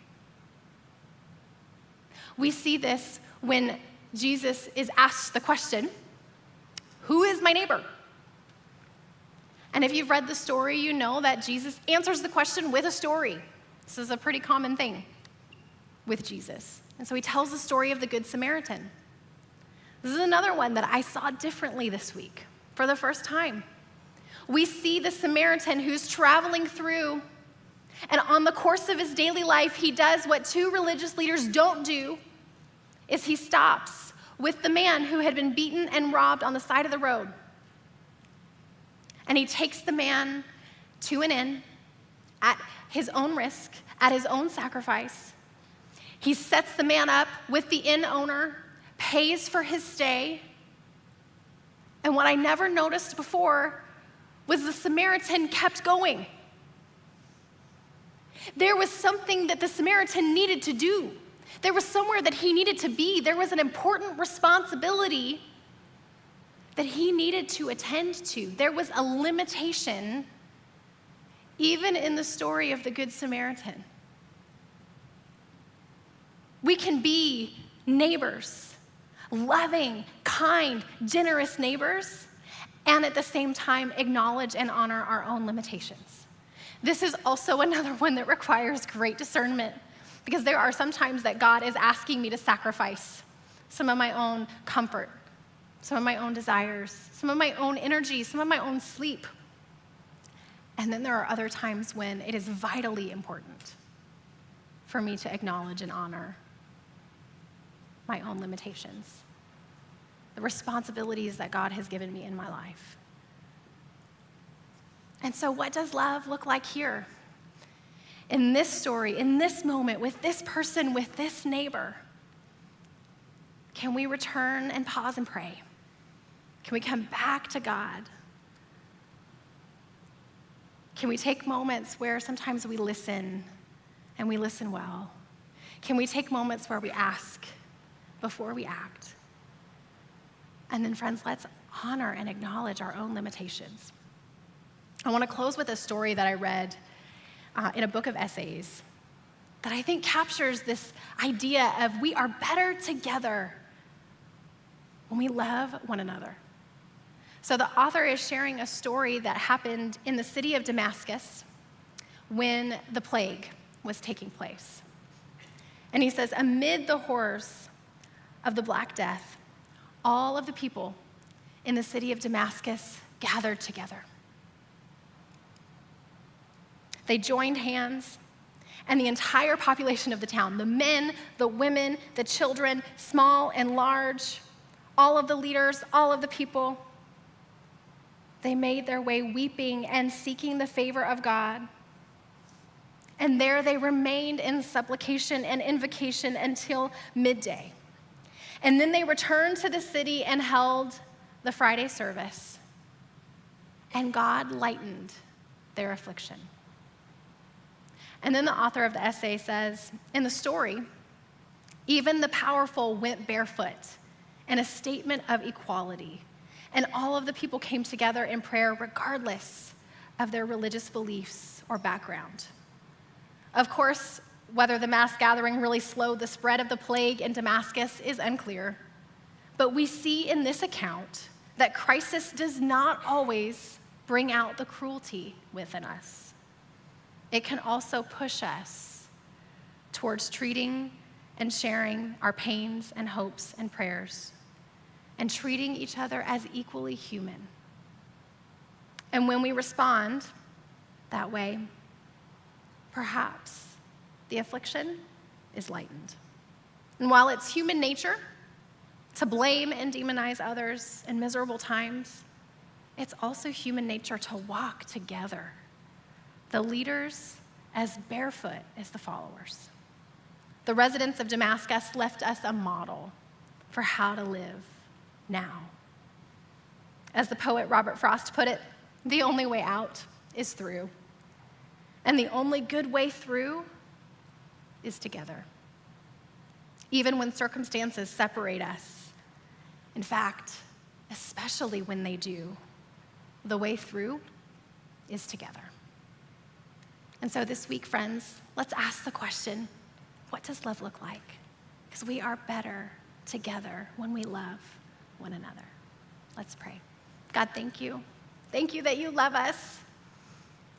We see this when Jesus is asked the question, who is my neighbor? And if you've read the story, you know that Jesus answers the question with a story. This is a pretty common thing with Jesus. And so he tells the story of the Good Samaritan. This is another one that I saw differently this week for the first time. We see the Samaritan who's traveling through, and on the course of his daily life, he does what two religious leaders don't do, is he stops with the man who had been beaten and robbed on the side of the road. And he takes the man to an inn at his own risk, at his own sacrifice. He sets the man up with the inn owner, pays for his stay. And what I never noticed before was the Samaritan kept going. There was something that the Samaritan needed to do. There was somewhere that he needed to be. There was an important responsibility that he needed to attend to. There was a limitation even in the story of the Good Samaritan. We can be neighbors, loving, kind, generous neighbors, and at the same time acknowledge and honor our own limitations. This is also another one that requires great discernment, because there are some times that God is asking me to sacrifice some of my own comfort, some of my own desires, some of my own energy, some of my own sleep, And then there are other times when it is vitally important for me to acknowledge and honor my own limitations, the responsibilities that God has given me in my life. And so what does love look like here? In this story, in this moment, with this person, with this neighbor, can we return and pause and pray? Can we come back to God? Can we take moments where sometimes we listen and we listen well? Can we take moments where we ask before we act? And then, friends, let's honor and acknowledge our own limitations. I want to close with a story that I read in a book of essays that I think captures this idea of we are better together when we love one another. So the author is sharing a story that happened in the city of Damascus when the plague was taking place. And he says, amid the horrors of the Black Death, all of the people in the city of Damascus gathered together. They joined hands, and the entire population of the town, the men, the women, the children, small and large, all of the leaders, all of the people, they made their way weeping and seeking the favor of God. And there they remained in supplication and invocation until midday. And then they returned to the city and held the Friday service. And God lightened their affliction. And then the author of the essay says, in the story, even the powerful went barefoot in a statement of equality. And all of the people came together in prayer regardless of their religious beliefs or background. Of course, whether the mass gathering really slowed the spread of the plague in Damascus is unclear. But we see in this account that crisis does not always bring out the cruelty within us. It can also push us towards treating and sharing our pains and hopes and prayers, and treating each other as equally human. And when we respond that way, perhaps the affliction is lightened. And while it's human nature to blame and demonize others in miserable times, it's also human nature to walk together, the leaders as barefoot as the followers. The residents of Damascus left us a model for how to live now. As the poet Robert Frost put it, the only way out is through. And the only good way through is together. Even when circumstances separate us. In fact, especially when they do, the way through is together. And so this week, friends, let's ask the question, what does love look like? Because we are better together when we love one another. Let's pray. God, thank you. Thank you that you love us.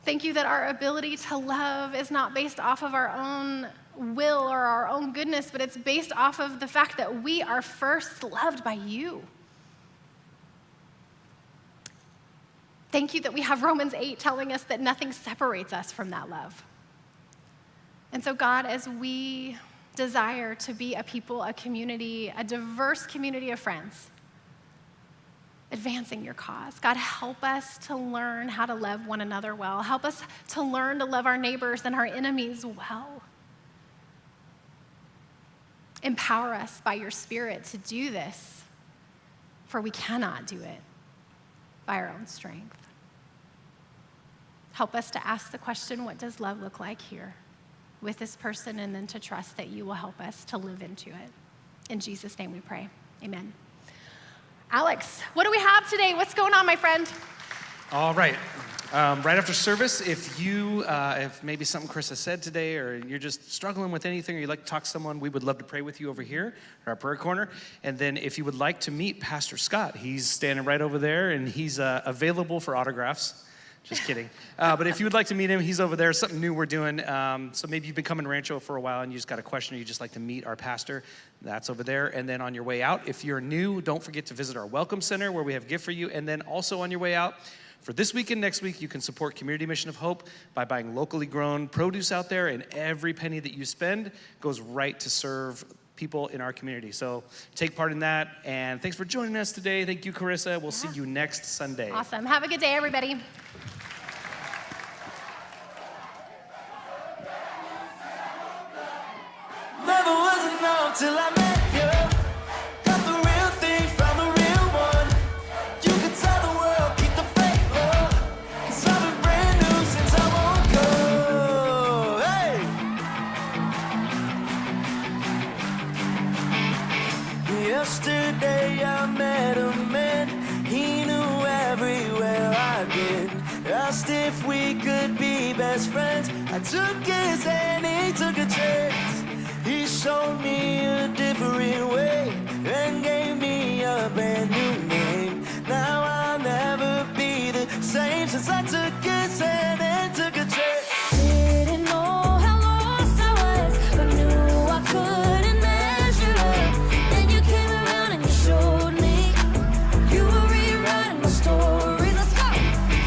Thank you that our ability to love is not based off of our own will or our own goodness, but it's based off of the fact that we are first loved by you. Thank you that we have Romans 8 telling us that nothing separates us from that love. And so, God, as we desire to be a people, a community, a diverse community of friends, advancing your cause. God, help us to learn how to love one another well. Help us to learn to love our neighbors and our enemies well. Empower us by your Spirit to do this, for we cannot do it by our own strength. Help us to ask the question, what does love look like here with this person, and then to trust that you will help us to live into it. In Jesus' name we pray, amen. Alex, what do we have today? What's going on, my friend? All right. Right after service, if maybe something Karissa said today, or you're just struggling with anything, or you'd like to talk to someone, we would love to pray with you over here at our prayer corner. And then if you would like to meet Pastor Scott, he's standing right over there, and he's available for autographs. Just kidding. But if you would like to meet him, he's over there. Something new we're doing. So maybe you've been coming to Rancho for a while and you just got a question, or you just like to meet our pastor. That's over there. And then on your way out, if you're new, don't forget to visit our Welcome Center where we have a gift for you. And then also on your way out, For this week and next week, you can support Community Mission of Hope by buying locally grown produce out there, and every penny that you spend goes right to serve people in our community. So take part in that, and thanks for joining us today. Thank you, Karissa. We'll see you next Sunday. Awesome. Have a good day, everybody. Never was enough till I met you. Got the real thing from the real one. You could tell the world, keep the fake love. 'Cause I've been brand new since I woke up. Hey! Yesterday I met a man. He knew everywhere I'd been. Asked if we could be best friends. I took his hand, he took a chance. He showed me a different way and gave me a brand new name. Now I'll never be the same since I took his hand and took a chance. Didn't know how lost I was, but knew I couldn't measure up. Then you came around and you showed me you were rewriting my story. Let's go.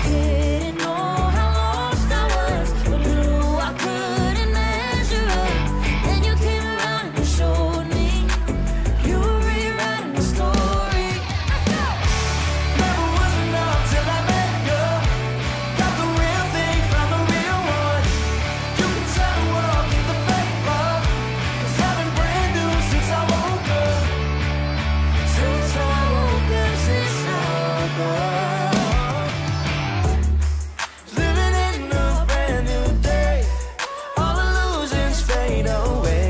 Didn't know how lost I was, but knew I couldn't measure up. Then you came around and you showed me you were rewriting the story. Let's go. Never was enough till I met you. Got the real thing from the real one. You can tell the world, keep the fake love. 'Cause I've been brand new since I woke up. Since I woke up, since I woke up. Living in a brand new day. All illusions fade away.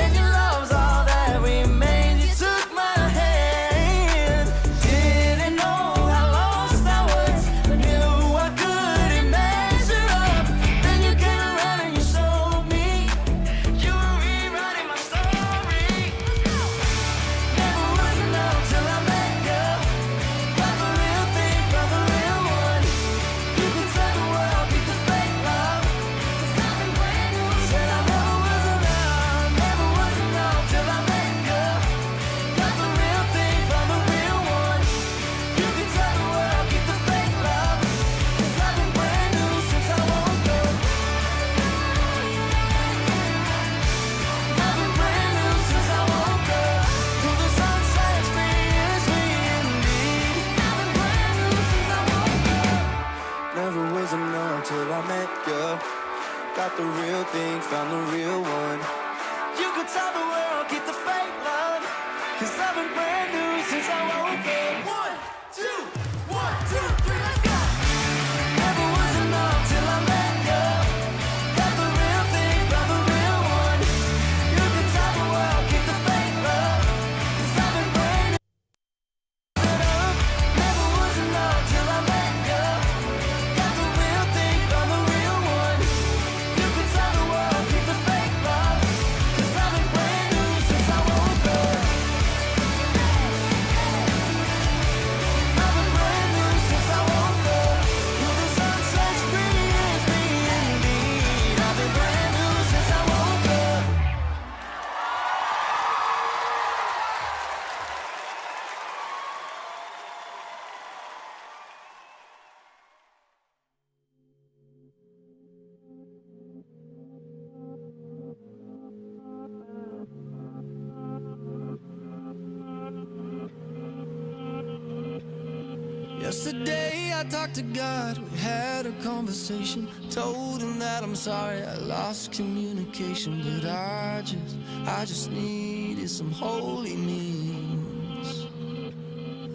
And your love's all that remains. You took my hand. Didn't know how lost I was, but knew I couldn't measure up. Then you came around and you showed me you were rewriting my story. Never was enough till I met you. Got the real thing from the real one. You can tell the world, keep the fake love. 'Cause I've been brand new. Said I never was enough till I met you. Got the real thing from the real one. You can tell the world, keep the fake love. 'Cause I've been brand new since I woke up. I've been brand new since I woke up. Till the sun sets me, it's me indeed. I've been brand new since I woke up. Never was enough till I met you. Got the real thing from the real one. You could tell the world, keep the fake love. 'Cause I've been brand new since I woke up. 1, 2, 1, 2, 3, let's go. Never was enough till I met you. Got the real thing from the real one. You could tell the world, keep the fake love. 'Cause I've been brand new. Never was enough till I met you. Got the real thing from the real one. You could tell the world, keep the fake love. 'Cause I've been brand new since I woke up. I've been brand new since I woke up. Till the sun sets free, it's me indeed. I've been brand new since I woke up. Yesterday I talked to God, we had a conversation. Told him that I'm sorry I lost communication, but I just needed some holy means.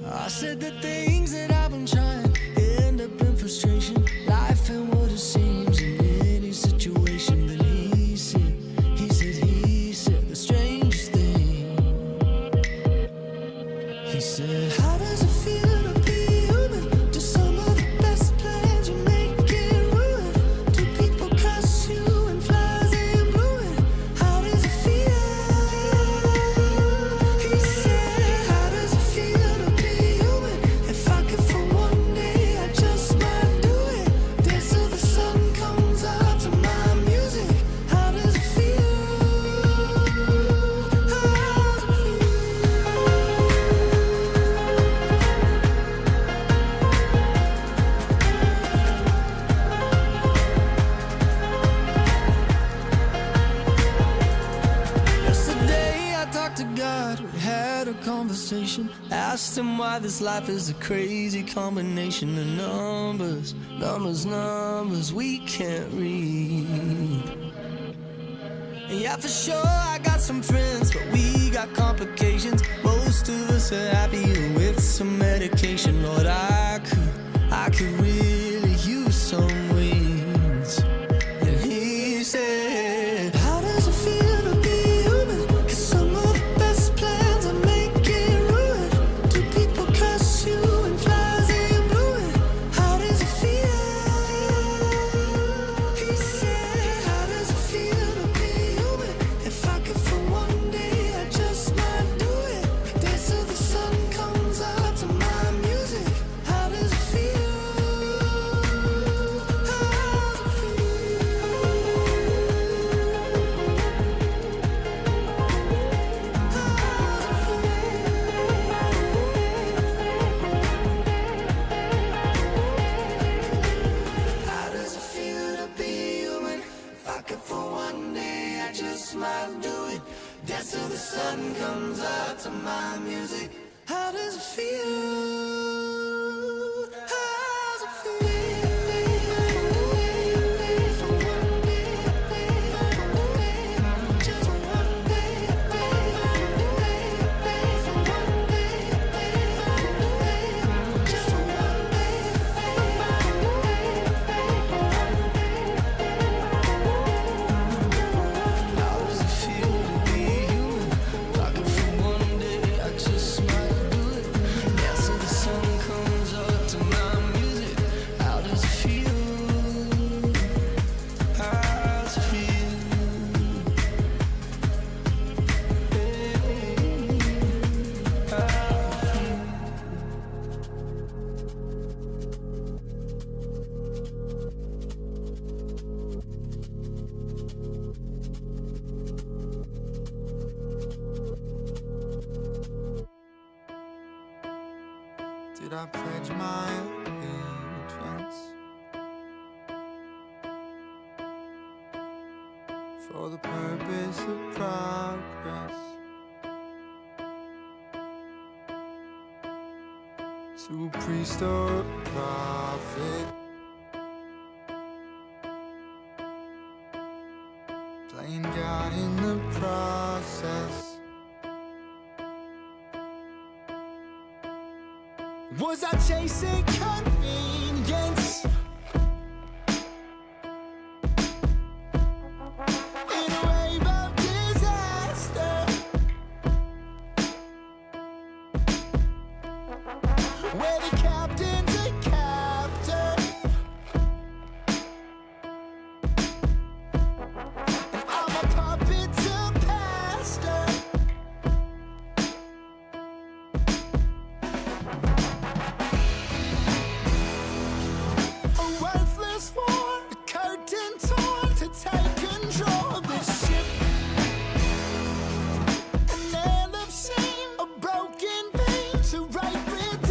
I said the things that I've been trying end up in frustration. Life ain't what it seems in any situation. Then he said the strangest thing. He said, how does it feel to be human? Do some of the best plans you make get ruined? Do people cuss you and flies ain't blowing? How does it feel? He said, how does it feel to be human? If I could asked him why this life is a crazy combination of numbers, numbers, numbers we can't read. And yeah, for sure, I got some friends, but we got complications. Most of us are happier with some medication. Lord, I could really use some wings. And he said, how does it feel to be human? 'Cause some of the best plans are making ruin. Do people curse you and flies in blooming? How does it feel? He said, how does it feel to be human? If I could for one day, I just might do it. Dance till the sun comes up to my music. How does it feel? How does it feel to be human? If I could for one day, I just might do it. Dance till the sun comes up to my music. How does it feel? How does it Did I pledge my allegiance for the purpose of progress, to a priest or a prophet, playing God in the process? Was I chasing convenience in a wave of disaster? Where the